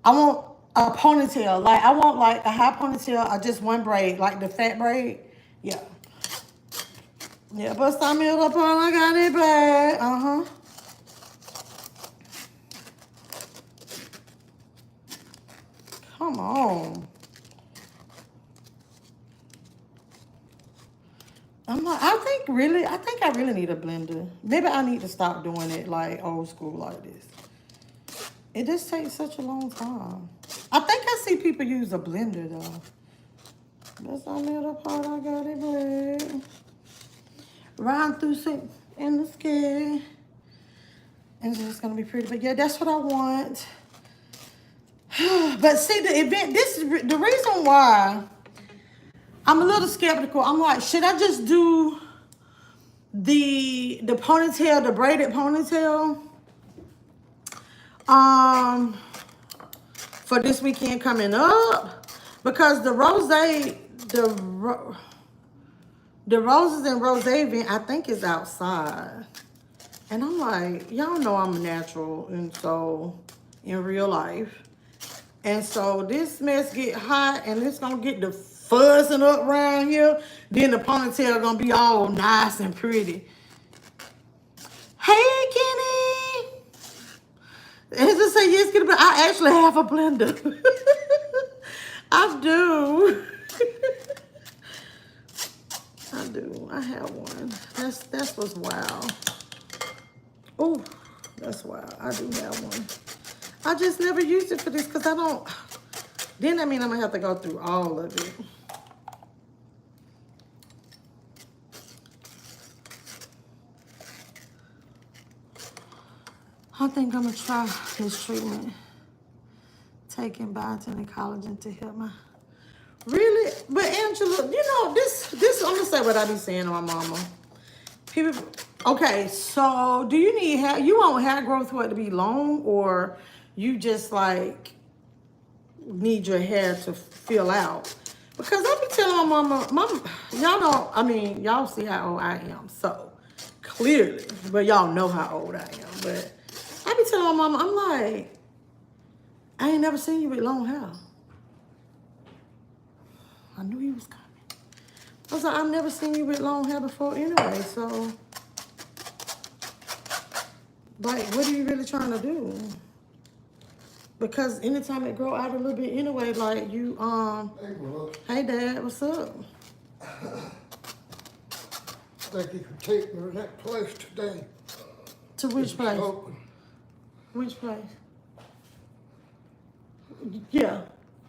want a ponytail. Like, I want like a high ponytail or just one braid, like the fat braid. Yeah. Yeah, but stop me up on, I got it back. Come on. I'm like, I think I really need a blender. Maybe I need to stop doing it like old school like this. It just takes such a long time. I think I see people use a blender though. That's the little part I got it back. Run through in the skin. And it's just gonna be pretty. But yeah, that's what I want. But see, the event, this is the reason why I'm a little skeptical. I'm like, should I just do the ponytail, the braided ponytail? For this weekend coming up, because the roses and rose event, I think is outside. And I'm like, y'all know I'm a natural, and so in real life. And so this mess get hot and it's gonna get the fuzzing up around here. Then the ponytail gonna be all nice and pretty. Hey, Kenny. And just say yes, get a blender. I actually have a blender. I do. I do. I have one. That's what's wild. Oh, that's wild. I do have one. I just never used it for this because I don't. Then I mean I'm gonna have to go through all of it. I think I'm gonna try this treatment. Taking biotin and collagen to help my. Really? But Angela, you know, this I'm gonna say what I be saying to my mama. People, okay, so do you need hair? You want hair growth for it to be long, or you just like need your hair to fill out? Because I be telling my mama, y'all know, I mean, y'all see how old I am, so clearly, but y'all know how old I am. But I be telling my mama, I'm like, I ain't never seen you with long hair. I knew he was coming. I was like, I've never seen you with long hair before anyway, so like, what are you really trying to do? Because anytime it grow out a little bit anyway, like you, hey Dad, what's up?
I think you can take me to that place today.
To which
It's
place?
open.
Which place? Yeah.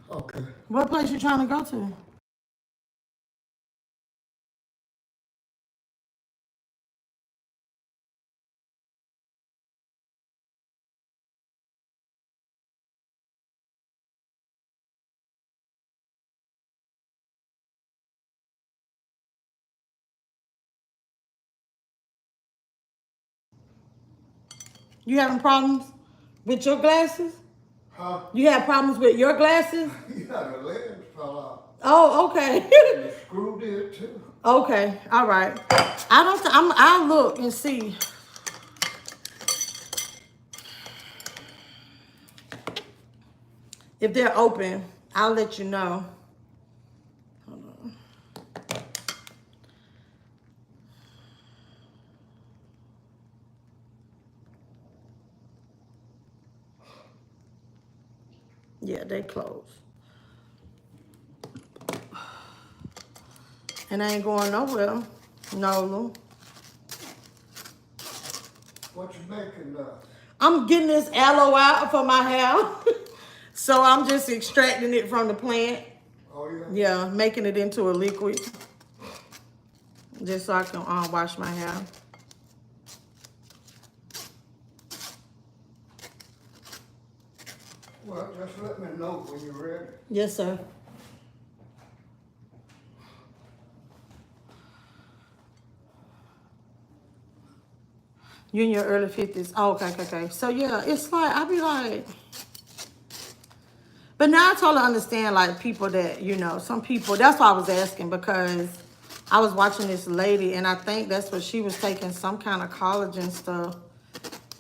Okay.
What place you trying to go to? You having problems with your glasses?
Huh?
You have problems with your glasses?
Yeah, the lens fell out.
Oh, okay.
And the screw did too.
Okay, all right. I don't. I'll look and see. If they're open, I'll let you know. Hold on. Yeah, they close. And I ain't going nowhere. No.
What you making now?
I'm getting this aloe out for my hair. So I'm just extracting it from the plant.
Oh, yeah?
Yeah, making it into a liquid. Just so I can wash my hair.
Well, just let me know when you're ready.
Yes, sir. You in your early 50s. Oh, okay. So, yeah, it's like, I be like... But now I totally understand, like, people that, you know, some people... That's why I was asking, because I was watching this lady, and I think that's what she was taking, some kind of collagen stuff.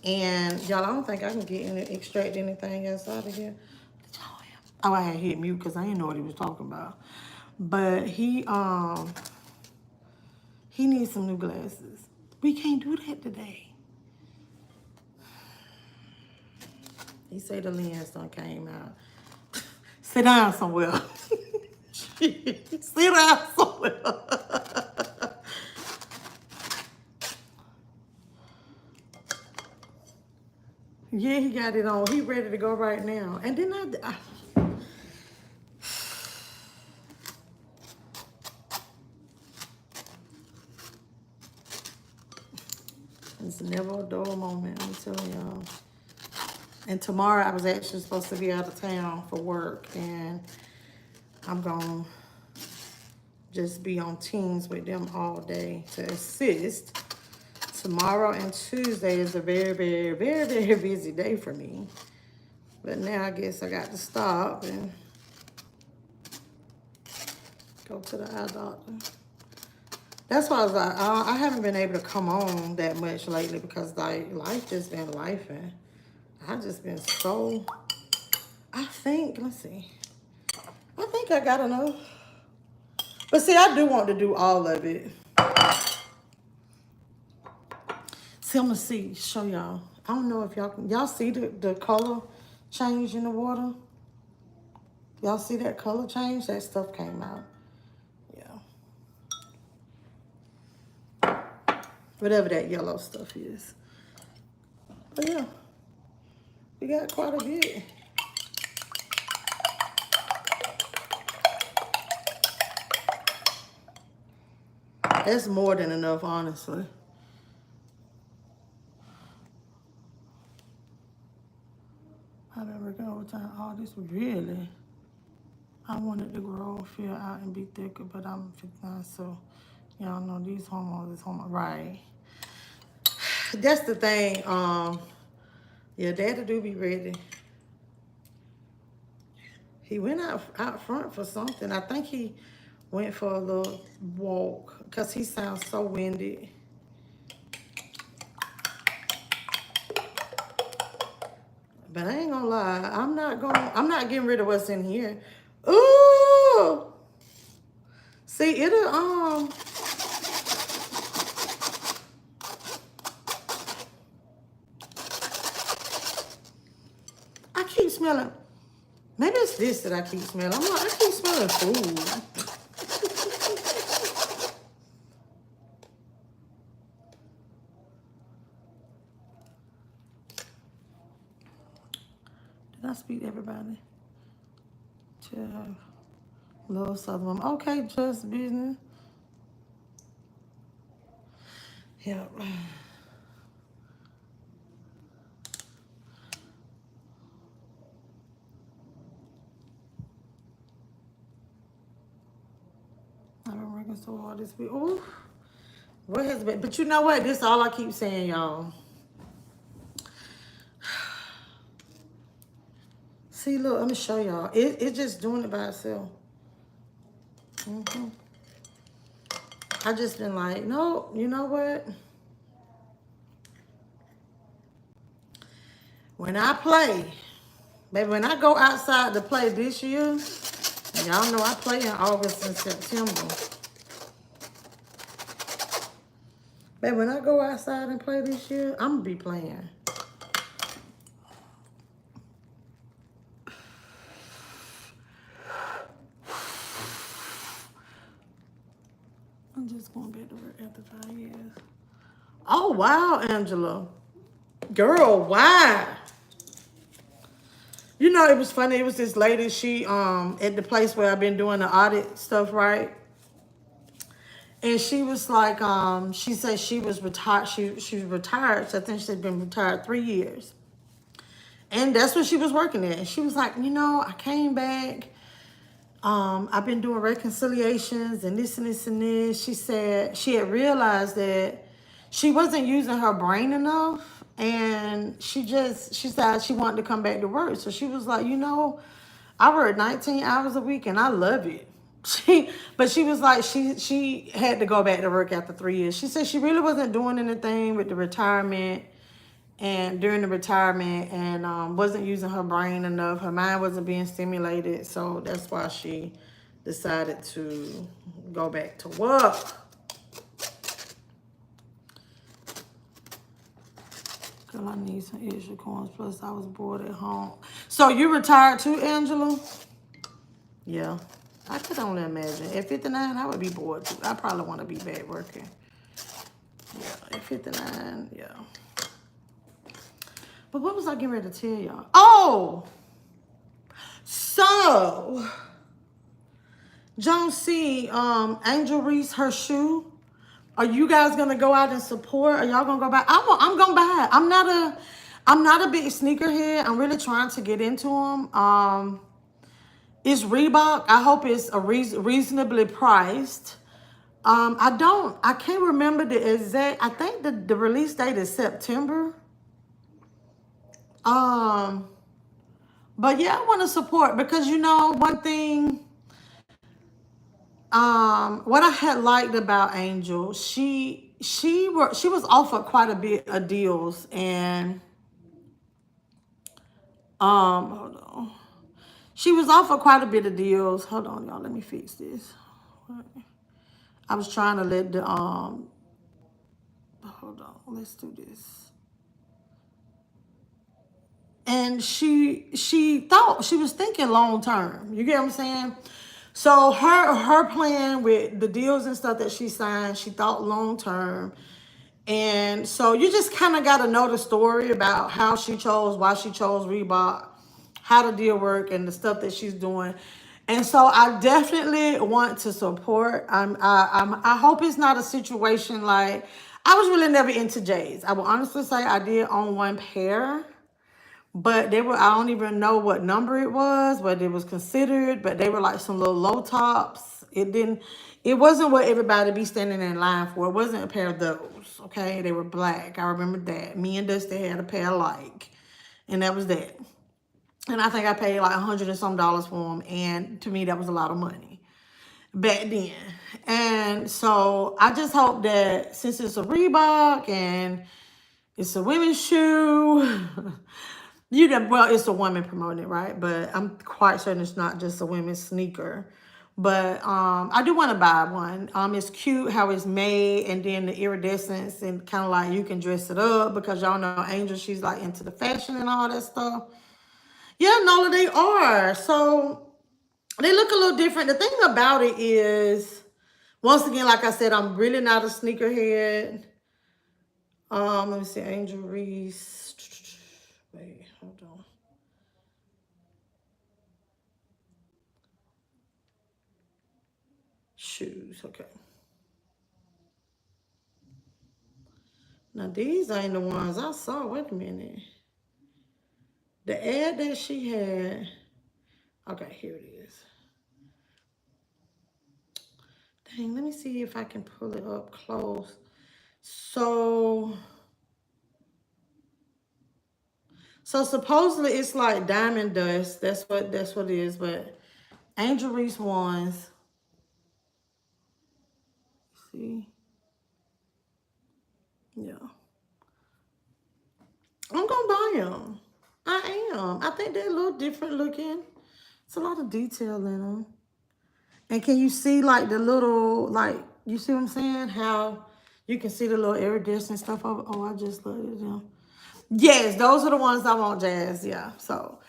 And, y'all, I don't think I can extract anything else out of here. Oh, I had hit mute because I didn't know what he was talking about. But he needs some new glasses. We can't do that today. He said the lens done came out. Sit down somewhere. Sit down somewhere. Yeah, he got it on. He ready to go right now. And then it's never a dull moment, I'm telling y'all. And tomorrow I was actually supposed to be out of town for work, and I'm gonna just be on Teams with them all day to assist. Tomorrow and Tuesday is a very, very, very, very busy day for me. But now I guess I got to stop and go to the eye doctor. That's why I was like, I haven't been able to come on that much lately because like life just been lifing. I've just been so, I think I got enough. But see, I do want to do all of it. See, I'm gonna show y'all. I don't know if y'all see the color change in the water? Y'all see that color change? That stuff came out. Yeah. Whatever that yellow stuff is. But yeah, we got quite a bit. That's more than enough, honestly. I've been working overtime all this, really. I wanted to grow, fill out, and be thicker, but I'm 59, so y'all know these hormones is hormones, right? That's the thing. Yeah, Daddy do be ready. He went out front for something. I think he went for a little walk because he sounds so winded. But I ain't gonna lie, I'm not getting rid of what's in here. Ooh! See, it'll, I keep smelling, maybe it's this that I keep smelling. I'm like, I keep smelling food. Did I speak to everybody? Little Southern. Okay, just business. Yep. I've been working so hard this week. Ooh. What has been? But you know what? This is all I keep saying, y'all. See, look, let me show y'all. It's just doing it by itself. I just been like, no, you know what? When I play, baby, when I go outside to play this year, y'all know I play in August and September. Baby, when I go outside and play this year, I'm gonna be playing. after 5 years. Oh, wow, Angela. Girl, why? You know, it was funny. It was this lady, she, at the place where I've been doing the audit stuff, right? And she was like, she said she was retired. She was retired. So I think she'd been retired 3 years. And that's what she was working at. And she was like, you know, I came back. I've been doing reconciliations and this and this and this. She said she had realized that she wasn't using her brain enough. And she said she wanted to come back to work. So she was like, you know, I work 19 hours a week and I love it. But she was like, she had to go back to work after 3 years. She said she really wasn't doing anything with the retirement and during the retirement and wasn't using her brain enough. Her mind wasn't being stimulated. So that's why she decided to go back to work. Girl, I need some extra coins. Plus, I was bored at home. So you retired too, Angela? Yeah. I could only imagine. At 59, I would be bored too. I probably want to be back working. Yeah, at 59, yeah. But what was I getting ready to tell y'all? Oh! So, John C., Angel Reese, her shoe. Are you guys gonna go out and support? Are y'all gonna go buy? I'm gonna buy it. I'm not a big sneakerhead. I'm really trying to get into them. It's Reebok. I hope it's a reasonably priced. I can't remember the exact. I think the release date is September. But yeah, I want to support because you know one thing. What I had liked about Angel, she was offered quite a bit of deals and hold on. She was offered quite a bit of deals. Hold on, y'all. Let me fix this. I was trying to let the hold on. Let's do this. And she thought she was thinking long term. You get what I'm saying? So her plan with the deals and stuff that she signed, she thought long term. And so you just kind of got to know the story about how she chose, why she chose Reebok, how the deal work, and the stuff that she's doing. And so I definitely want to support. I hope it's not a situation like I was really never into J's. I will honestly say I did own one pair, but they were I don't even know what number it was, what it was considered, but they were like some little low tops. It wasn't what everybody be standing in line for. It wasn't a pair of those, okay? They were black. I remember that. Me and Dusty had a pair alike, and that was that. And I think I paid like $100 and some for them, and to me, that was a lot of money back then. And so I just hope that since it's a Reebok and it's a women's shoe, well, it's a woman promoting it, right? But I'm quite certain it's not just a women's sneaker. But I do want to buy one. It's cute how it's made, and then the iridescence, and kind of like you can dress it up because y'all know Angel, she's like into the fashion and all that stuff. Yeah, no, they are. So they look a little different. The thing about it is, once again, like I said, I'm really not a sneakerhead. Let me see, Angel Reese. Wait, hold on. Shoes, okay. Now these ain't the ones I saw. Wait a minute. The ad that she had. Okay, here it is. Dang, let me see if I can pull it up close. So supposedly it's like diamond dust. That's what it is. But Angel Reese ones. See? Yeah. I'm gonna buy them. I am. I think they're a little different looking. It's a lot of detail in them. And can you see like the little, like, you see what I'm saying? How you can see the little iridescent stuff over. Oh, I just looked at them. Yes, those are the ones I want, Jazz. Yeah. So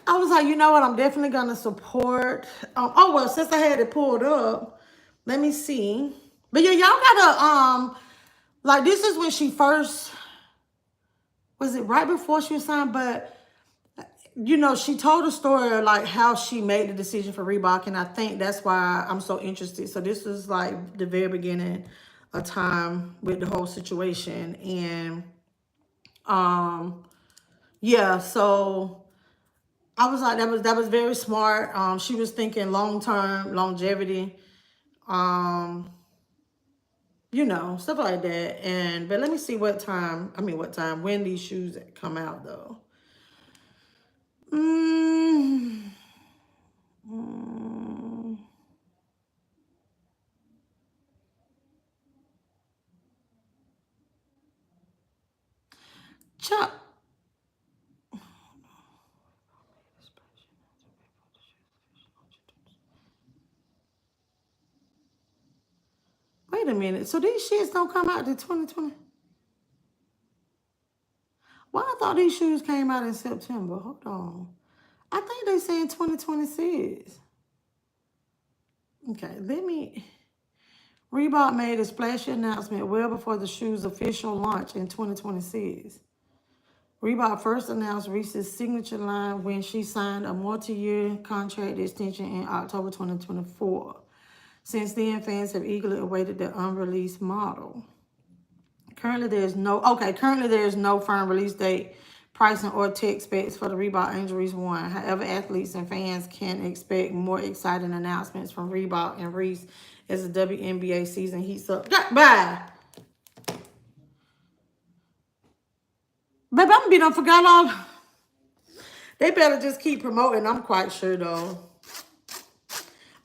I was like, you know what? I'm definitely going to support. Oh, well, since I had it pulled up, let me see. But yeah, y'all gotta like this is when she first was it right before she was signed, but you know, she told a story of like how she made the decision for Reebok, and I think that's why I'm so interested. So this is like the very beginning of time with the whole situation, and yeah, so I was like that was very smart. She was thinking long term longevity, um, you know, stuff like that. And but let me see when these shoes come out though. Mm, mm, Chuck. Wait a minute. So these shits don't come out to 2020. Well, I thought these shoes came out in September. Hold on. I think they saying 2026. Okay, let me. Reebok made a splashy announcement well before the shoe's official launch in 2026. Reebok first announced Reese's signature line when she signed a multi-year contract extension in October 2024. Since then, fans have eagerly awaited the unreleased model. Currently, there is no firm release date, pricing, or tech specs for the Reebok Angel Reese 1. However, athletes and fans can expect more exciting announcements from Reebok and Reese as the WNBA season heats up. Bye. Baby, I'm being forgot all. They better just keep promoting. I'm quite sure, though.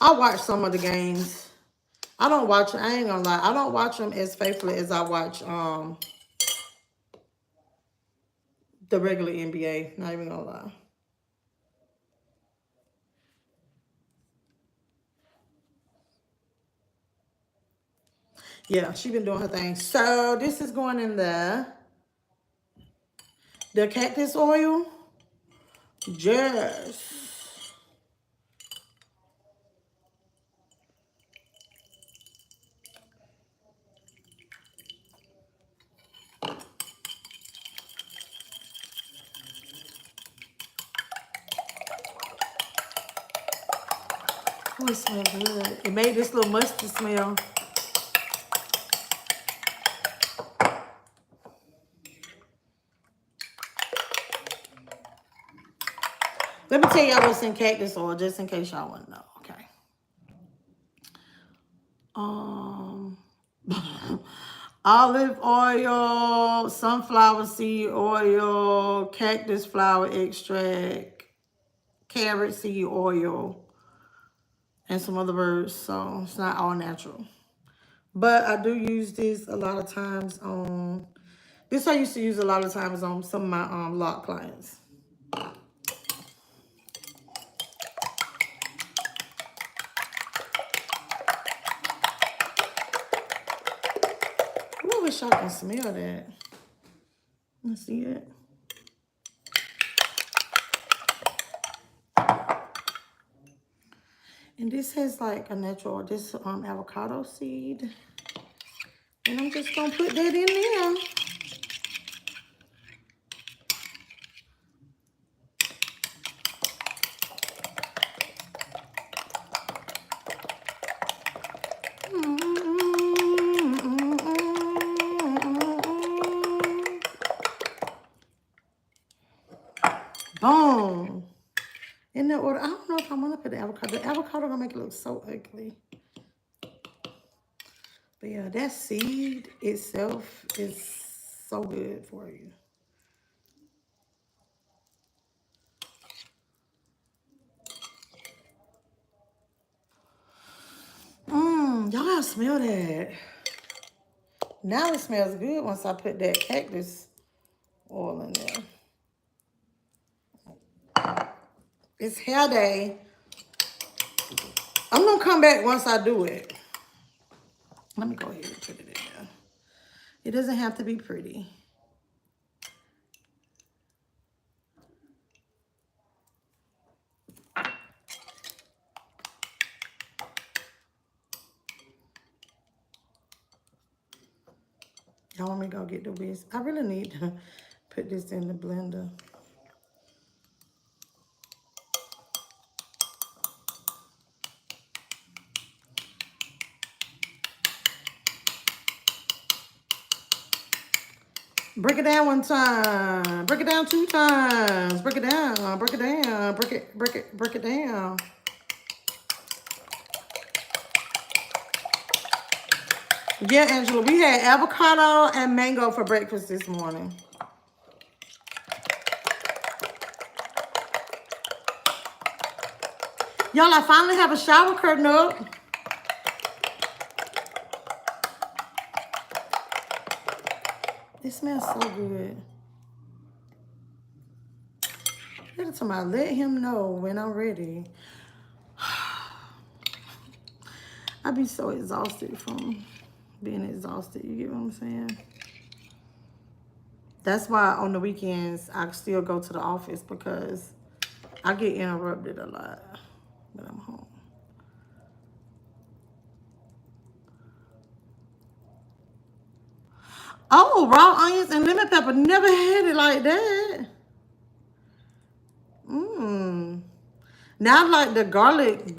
I watch some of the games. I don't watch, I ain't gonna lie. I don't watch them as faithfully as I watch the regular NBA. Not even gonna lie. Yeah, she been doing her thing. So this is going in the cactus oil. Yes. Oh, it smells good. It made this little musty smell. Let me tell y'all what's in cactus oil, just in case y'all want to know. Okay. Um, olive oil, sunflower seed oil, cactus flower extract, carrot seed oil, and some other herbs. So it's not all natural. But I do use this a lot of times on, this I used to use a lot of times on some of my lock clients. I wish I can smell that. Let's see it. And this has like a natural, this avocado seed. And I'm just gonna put that in there. Boom. In that order. I don't know if I want to put the avocado. The avocado gonna make it look so ugly. But yeah, that seed itself is so good for you. Y'all gotta smell that. Now it smells good once I put that cactus oil in there. It's hair day. I'm gonna come back once I do it. Let me go ahead and put it in there. It doesn't have to be pretty. Y'all want me to go get the whisk? I really need to put this in the blender. Break it down one time. Break it down 2 times. Break it down. Break it down. Break it down. Yeah, Angela, we had avocado and mango for breakfast this morning. Y'all, I finally have a shower curtain up. It smells so good. Every time I let him know when I'm ready. I be so exhausted from being exhausted. You get what I'm saying? That's why on the weekends, I still go to the office because I get interrupted a lot when I'm home. Oh, raw onions and lemon pepper. Never had it like that. Mmm. Now I like the garlic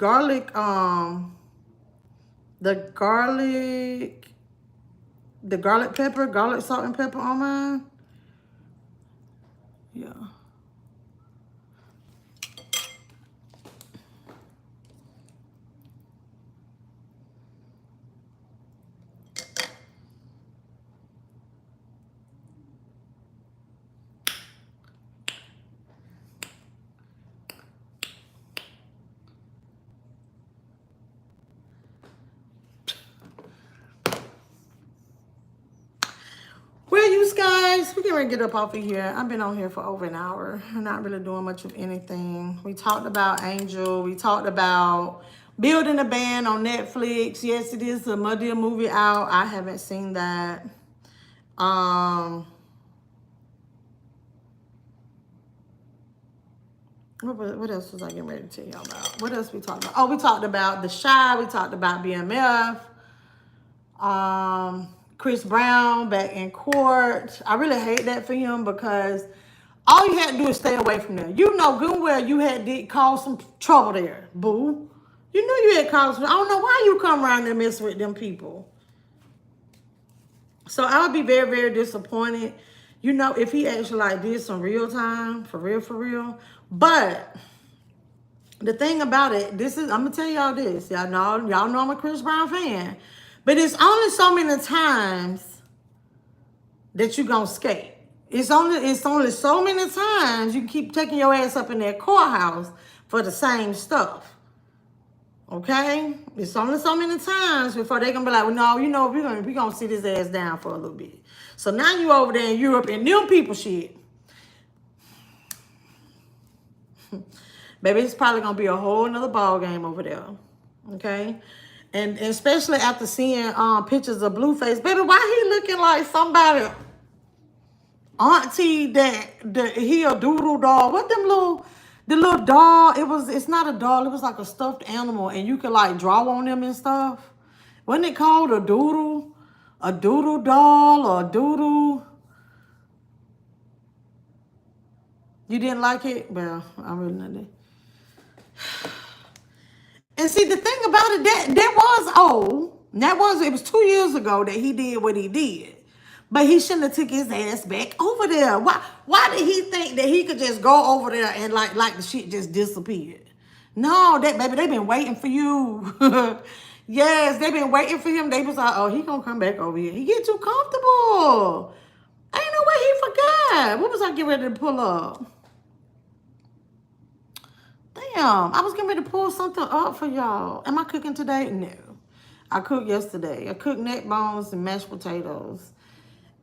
pepper, garlic salt and pepper on mine. Yeah. Well, you guys, we can ready to get up off of here. I've been on here for over an hour. I'm not really doing much of anything. We talked about Angel. We talked about building a band on Netflix. Yes, it is a Muddy movie out. I haven't seen that. What else was I getting ready to tell y'all about? What else we talked about? Oh, we talked about The Shy. We talked about BMF. Chris Brown back in court. I really hate that for him because all you had to do is stay away from there. You know good and well you did cause some trouble there, boo. You knew you had caused. I don't know why you come around there messing with them people. So I would be very, very disappointed. You know, if he actually like did some real time, for real, for real. But the thing about it, I'm gonna tell y'all this. Y'all know I'm a Chris Brown fan. But it's only so many times that you gonna skate. It's only so many times you can keep taking your ass up in that courthouse for the same stuff. Okay? It's only so many times before they gonna be like, well, no, you know, we gonna sit his ass down for a little bit. So now you over there in Europe and them people shit. Baby, it's probably gonna be a whole nother ball game over there. Okay? And especially after seeing pictures of Blueface. Baby, why he looking like somebody auntie that he a doodle doll? What the little doll, it's not a doll, it was like a stuffed animal and you could like draw on them and stuff. Wasn't it called a doodle? A doodle doll or a doodle? You didn't like it? Well, I really didn't. And see, the thing about it, that was old. It was 2 years ago that he did what he did. But he shouldn't have took his ass back over there. Why did he think that he could just go over there and like the shit just disappeared? No, baby, they been waiting for you. Yes, they been waiting for him. They was like, oh, he gonna come back over here. He get too comfortable. Ain't no way he forgot. What was I getting ready to pull up? Damn, I was getting ready to pull something up for y'all. Am I cooking today? No. I cooked yesterday. I cooked neck bones and mashed potatoes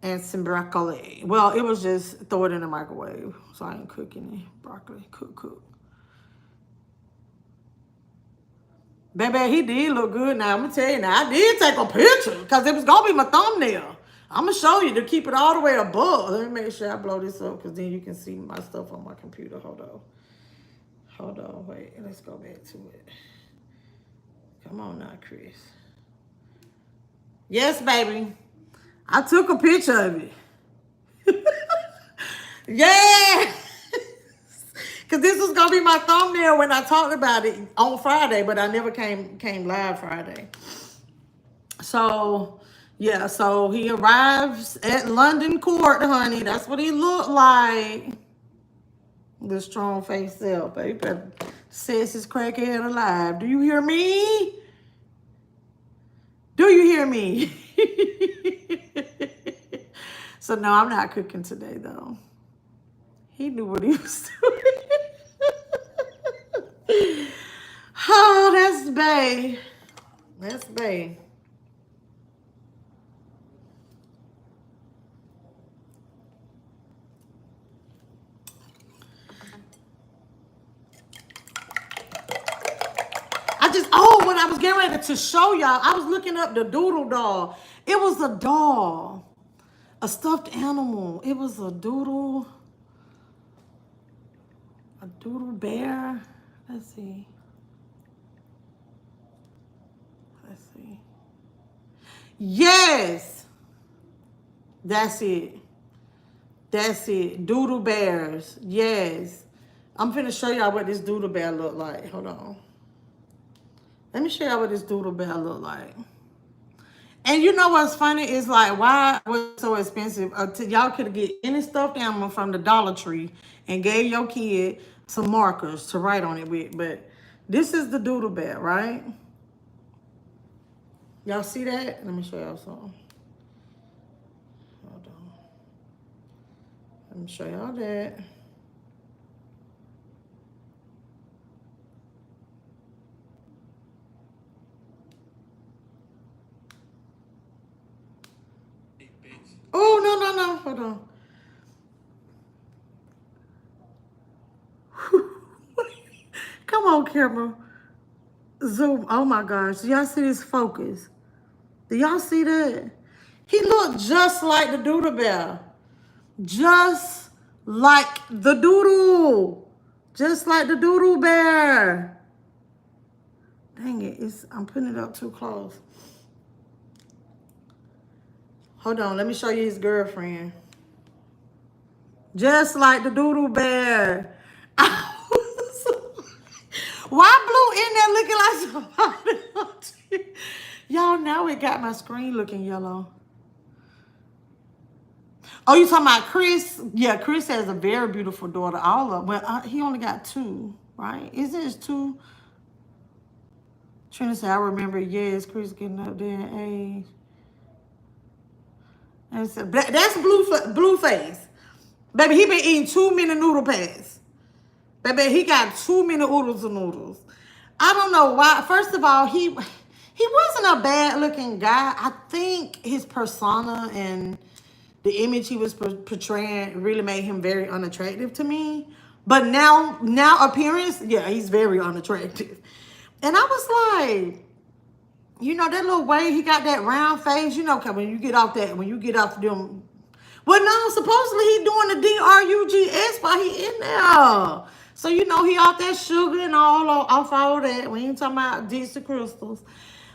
and some broccoli. Well, it was just throw it in the microwave. So I ain't cooking it. Broccoli, cook. Baby, he did look good. Now, I'm going to tell you now, I did take a picture because it was going to be my thumbnail. I'm going to show you to keep it all the way above. Let me make sure I blow this up because then you can see my stuff on my computer. Hold on, wait. Let's go back to it. Come on now, Chris. Yes, baby. I took a picture of it. Yeah. Cause this was gonna be my thumbnail when I talked about it on Friday, but I never came live Friday. So yeah, so he arrives at London Court, honey. That's what he looked like. The strong face self, baby. Says his crackhead alive. Do you hear me? Do you hear me? So no, I'm not cooking today though. He knew what he was doing. Oh, that's bae. That's bae. When I was getting ready to show y'all, I was looking up the doodle doll. It was a doll, a stuffed animal. It was a doodle bear. Let's see. Yes, that's it. That's it. Doodle bears. Yes. I'm finna show y'all what this doodle bear look like. Hold on. Let me show y'all what this doodle bear look like. And you know what's funny is like why it was so expensive. Y'all could get any stuffed animal from the Dollar Tree and gave your kid some markers to write on it with. But this is the doodle bear, right? Y'all see that? Let me show y'all something. Hold on. Let me show y'all that. Oh, no. Hold on. Come on, camera. Zoom. Oh my gosh. Do y'all see this focus? Do y'all see that? He looked just like the doodle bear. Just like the doodle. Just like the doodle bear. Dang it. I'm putting it up too close. Hold on. Let me show you his girlfriend. Just like the doodle bear. Why Blue in there looking like somebody? Y'all, now it got my screen looking yellow. Oh, you talking about Chris? Yeah, Chris has a very beautiful daughter. All of well, he only got 2, right? Isn't it 2? Trina said, I remember. Yes, Chris getting up there in age. That's Blueface. Baby, he been eating too many noodle pads. Baby, he got too many oodles of noodles. I don't know why. First of all, he wasn't a bad looking guy. I think his persona and the image he was portraying really made him very unattractive to me. But now appearance, yeah, he's very unattractive. And I was like, you know, that little way he got that round face, you know, when you get off them. Well, no, supposedly he doing the DRUGS while he in there. So, you know, he off that sugar and off all that. We ain't talking about Dixie crystals.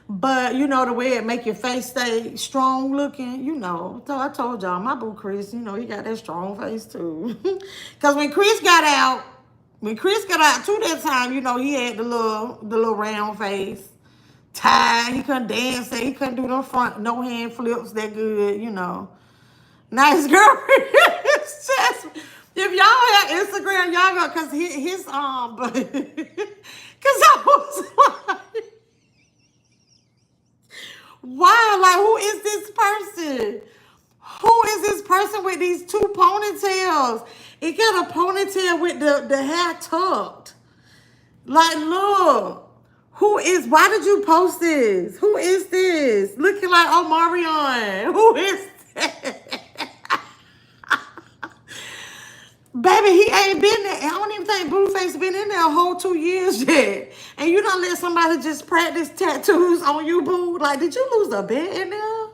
But, you know, the way it make your face stay strong looking, you know. So I told y'all, my boo Chris, you know, he got that strong face too. Because when Chris got out to that time, you know, he had the little round face. Tired, he couldn't dance, he couldn't do no hand flips that good, you know. Nice girlfriend. It's just, if y'all have Instagram, y'all go, cause his but cause I was like, wow, like who is this person? Who is this person with these 2 ponytails? It got a ponytail with the hair tucked. Like, look. Why did you post this? Who is this? Looking like Omarion. Who is that? Baby, he ain't been there. I don't even think Blueface been in there a whole 2 years yet. And you don't let somebody just practice tattoos on you, boo? Like, did you lose a bet in there?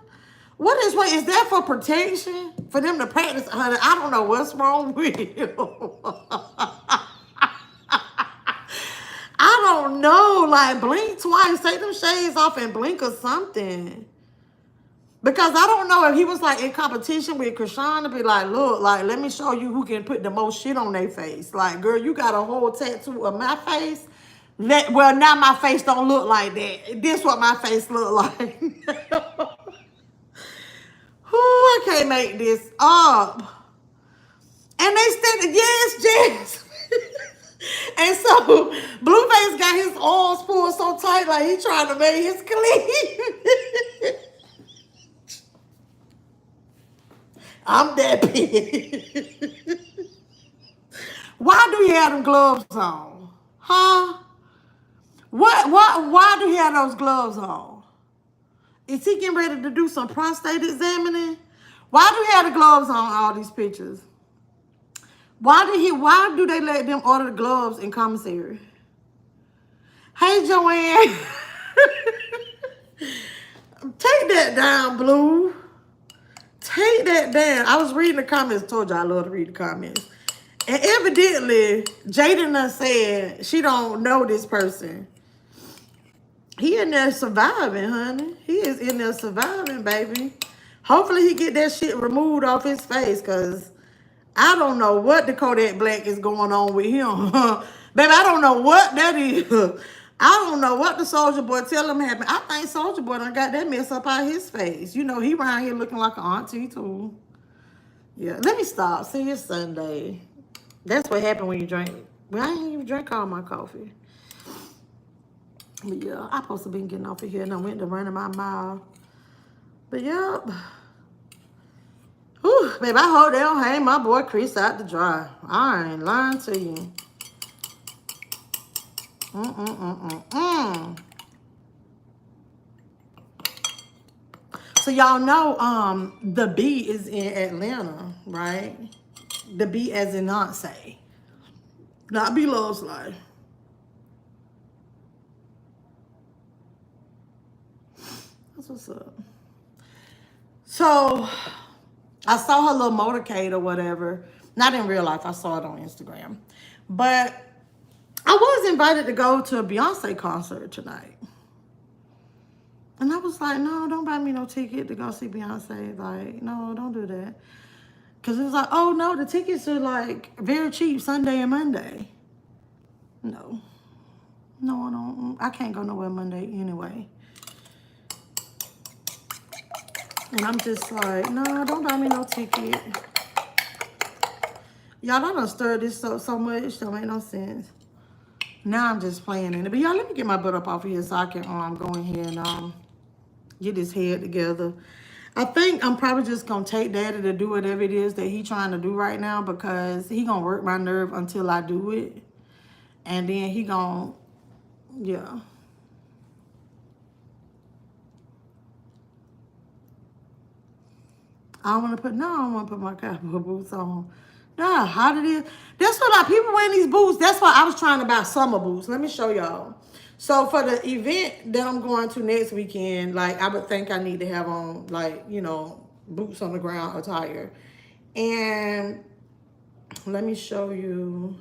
Wait, is that for protection? For them to practice? Honey, I don't know what's wrong with you. I don't know. Like, blink twice. Take them shades off and blink or something. Because I don't know if he was like in competition with Krishan to be like, look, like, let me show you who can put the most shit on their face. Like, girl, you got a whole tattoo of my face. Well, now my face don't look like that. This what my face look like. Who I can't make this up. And they said, yes, Jess. And so Blueface got his arms pulled so tight, like he trying to make his clean. I'm that big. Why do you have them gloves on? Huh? Why do you have those gloves on? Is he getting ready to do some prostate examining? Why do you have the gloves on all these pictures? Why do they let them order the gloves in commissary? Hey, Joanne. Take that down, Blue. Take that down. I was reading the comments. Told you I love to read the comments. And evidently, Jaden done said she don't know this person. He in there surviving, honey. He is in there surviving, baby. Hopefully he get that shit removed off his face, because I don't know what the Kodak Black is going on with him. Baby, I don't know what that is. I don't know what the Soldier Boy tell him happened. I think Soldier Boy done got that mess up out his face. You know, he around here looking like an auntie, too. Yeah, let me stop. See, it's Sunday. That's what happened when you drink. Well, I ain't even drink all my coffee. But yeah, I supposed to be getting off of here and I went to running my mile. But yeah. Whew, baby, I hope they don't hang my boy Chris out to dry. I ain't lying to you. So y'all know the B is in Atlanta, right? The B as in Beyonce. Not B Love's Life. That's what's up. So I saw her little motorcade or whatever. Not in real life. I saw it on Instagram. But I was invited to go to a Beyonce concert tonight. And I was like, no, don't buy me no ticket to go see Beyonce. Like, no, don't do that. Because it was like, oh, no, the tickets are, like, very cheap Sunday and Monday. No. No, I don't. I can't go nowhere Monday anyway. And I'm just like, no, don't buy me no ticket. Y'all, I done stirred this up so much, don't make no sense. Now I'm just playing in it. But y'all, let me get my butt up off of here so I can go in here and get his head together. I think I'm probably just going to take Daddy to do whatever it is that he trying to do right now, because he going to work my nerve until I do it. And then he going to, yeah. I don't want to put my cowboy boots on. Nah, how did it? That's what people wearing these boots. That's why I was trying to buy summer boots. Let me show y'all. So for the event that I'm going to next weekend, like, I would think I need to have on, like, you know, boots on the ground attire. And let me show you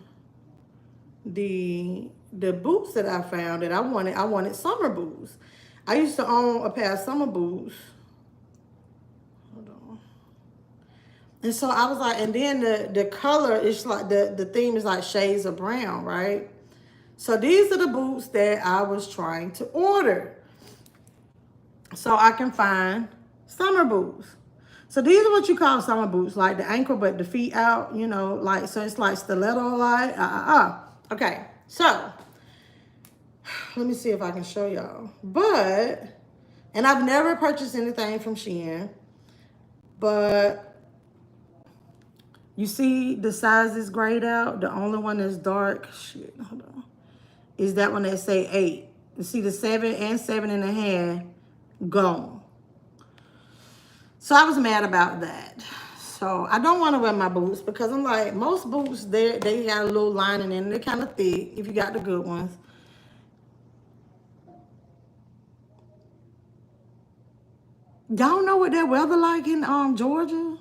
the boots that I found that I wanted. I wanted summer boots. I used to own a pair of summer boots. Hold on. And so I was like, and then the color is like, the theme is like shades of brown, right? So these are the boots that I was trying to order, so I can find summer boots. So these are what you call summer boots, like the ankle but the feet out, you know, like, so it's like stiletto like. Okay, so let me see if I can show y'all. But, and I've never purchased anything from Shein, but you see the size is grayed out. The only one that's dark, shit, hold on, is that one that say 8. You see the 7 and 7.5 gone. So I was mad about that. So I don't want to wear my boots, because I'm like, most boots, they got a little lining in. They're kind of thick if you got the good ones. Y'all know what that weather like in Georgia?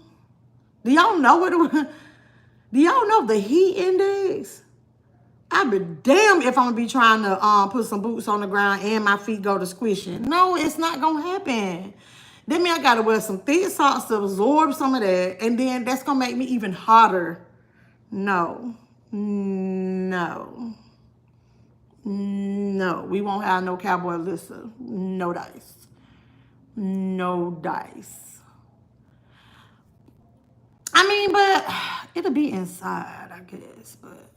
Do y'all know what do y'all know the heat index? I'd be damn if I'm gonna be trying to put some boots on the ground and my feet go to squishing. No, it's not gonna happen. Then I gotta wear some thick socks to absorb some of that. And then that's gonna make me even hotter. No. No. No. We won't have no cowboy Lissa. No dice. No dice. I mean, but it'll be inside, I guess. But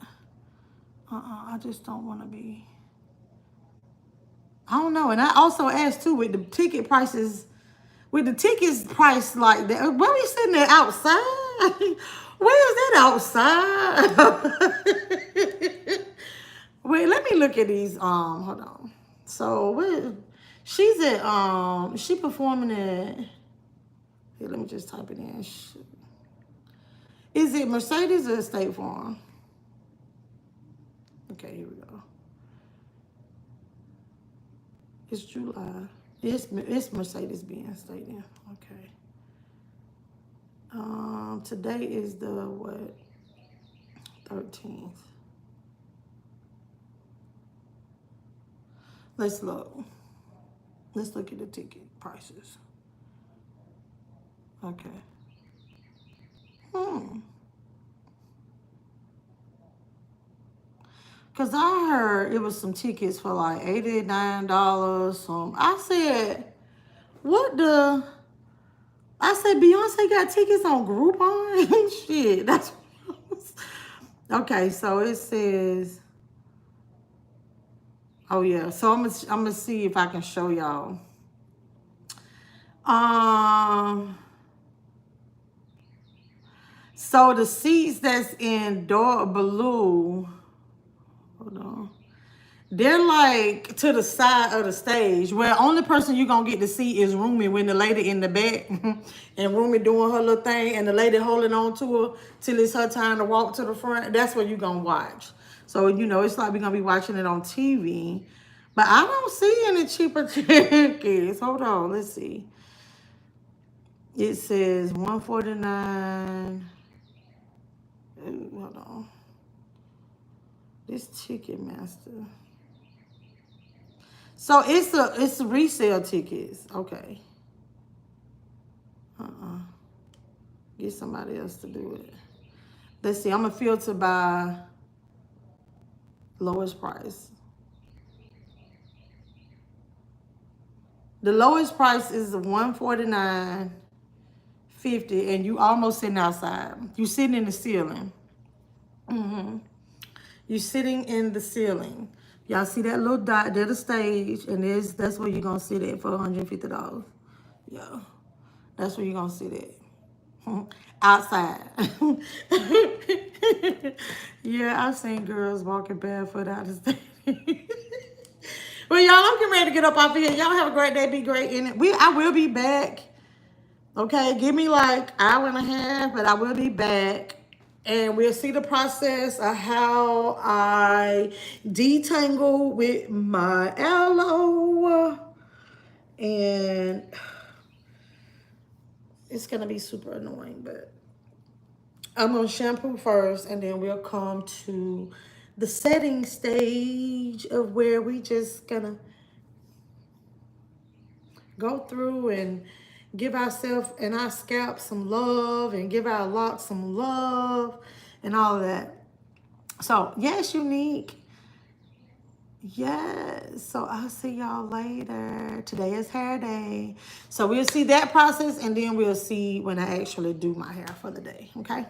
I just don't want to be. I don't know. And I also asked too, with the ticket prices, with the tickets priced like that, where we sitting there outside? Where is that outside? Wait, let me look at these. Hold on. So where she's at? She performing at. Here, let me just type it in. Is it Mercedes or State Farm? Okay, here we go. It's July. It's Mercedes-Benz Stadium. Okay. Today is the what? 13th. Let's look. Let's look at the ticket prices. Okay. Cause I heard it was some tickets for like $89. I said, what the? I said Beyonce got tickets on Groupon. Shit, that's what I was. Okay. So it says, oh yeah. So I'm gonna see if I can show y'all. So the seats that's in Door Blue. Hold on. They're like to the side of the stage where only person you're going to get to see is Rumi when the lady in the back and Rumi doing her little thing and the lady holding on to her till it's her time to walk to the front. That's what you're going to watch. So, you know, it's like we're going to be watching it on TV. But I don't see any cheaper tickets. Hold on. Let's see. It says $149. Hold on. This Ticketmaster. So it's resale tickets. Okay. Get somebody else to do it. Let's see. I'm gonna filter by lowest price. The lowest price is $149.50, and you almost sitting outside. You sitting in the ceiling. You're sitting in the ceiling. Y'all see that little dot? There's the stage, and that's where you're gonna sit at for $150. Yeah, that's where you're gonna sit at. Outside. Yeah, I've seen girls walking barefoot out of stage. Well, y'all, I'm getting ready to get up off of here. Y'all have a great day. Be great in it. I will be back. Okay, give me like an hour and a half, but I will be back. And we'll see the process of how I detangle with my aloe. And it's going to be super annoying, but I'm going to shampoo first, and then we'll come to the setting stage of where we just going to go through and give ourselves and our scalp some love and give our locks some love and all of that. So, yes, Unique. Yes. So, I'll see y'all later. Today is hair day. So, we'll see that process, and then we'll see when I actually do my hair for the day. Okay?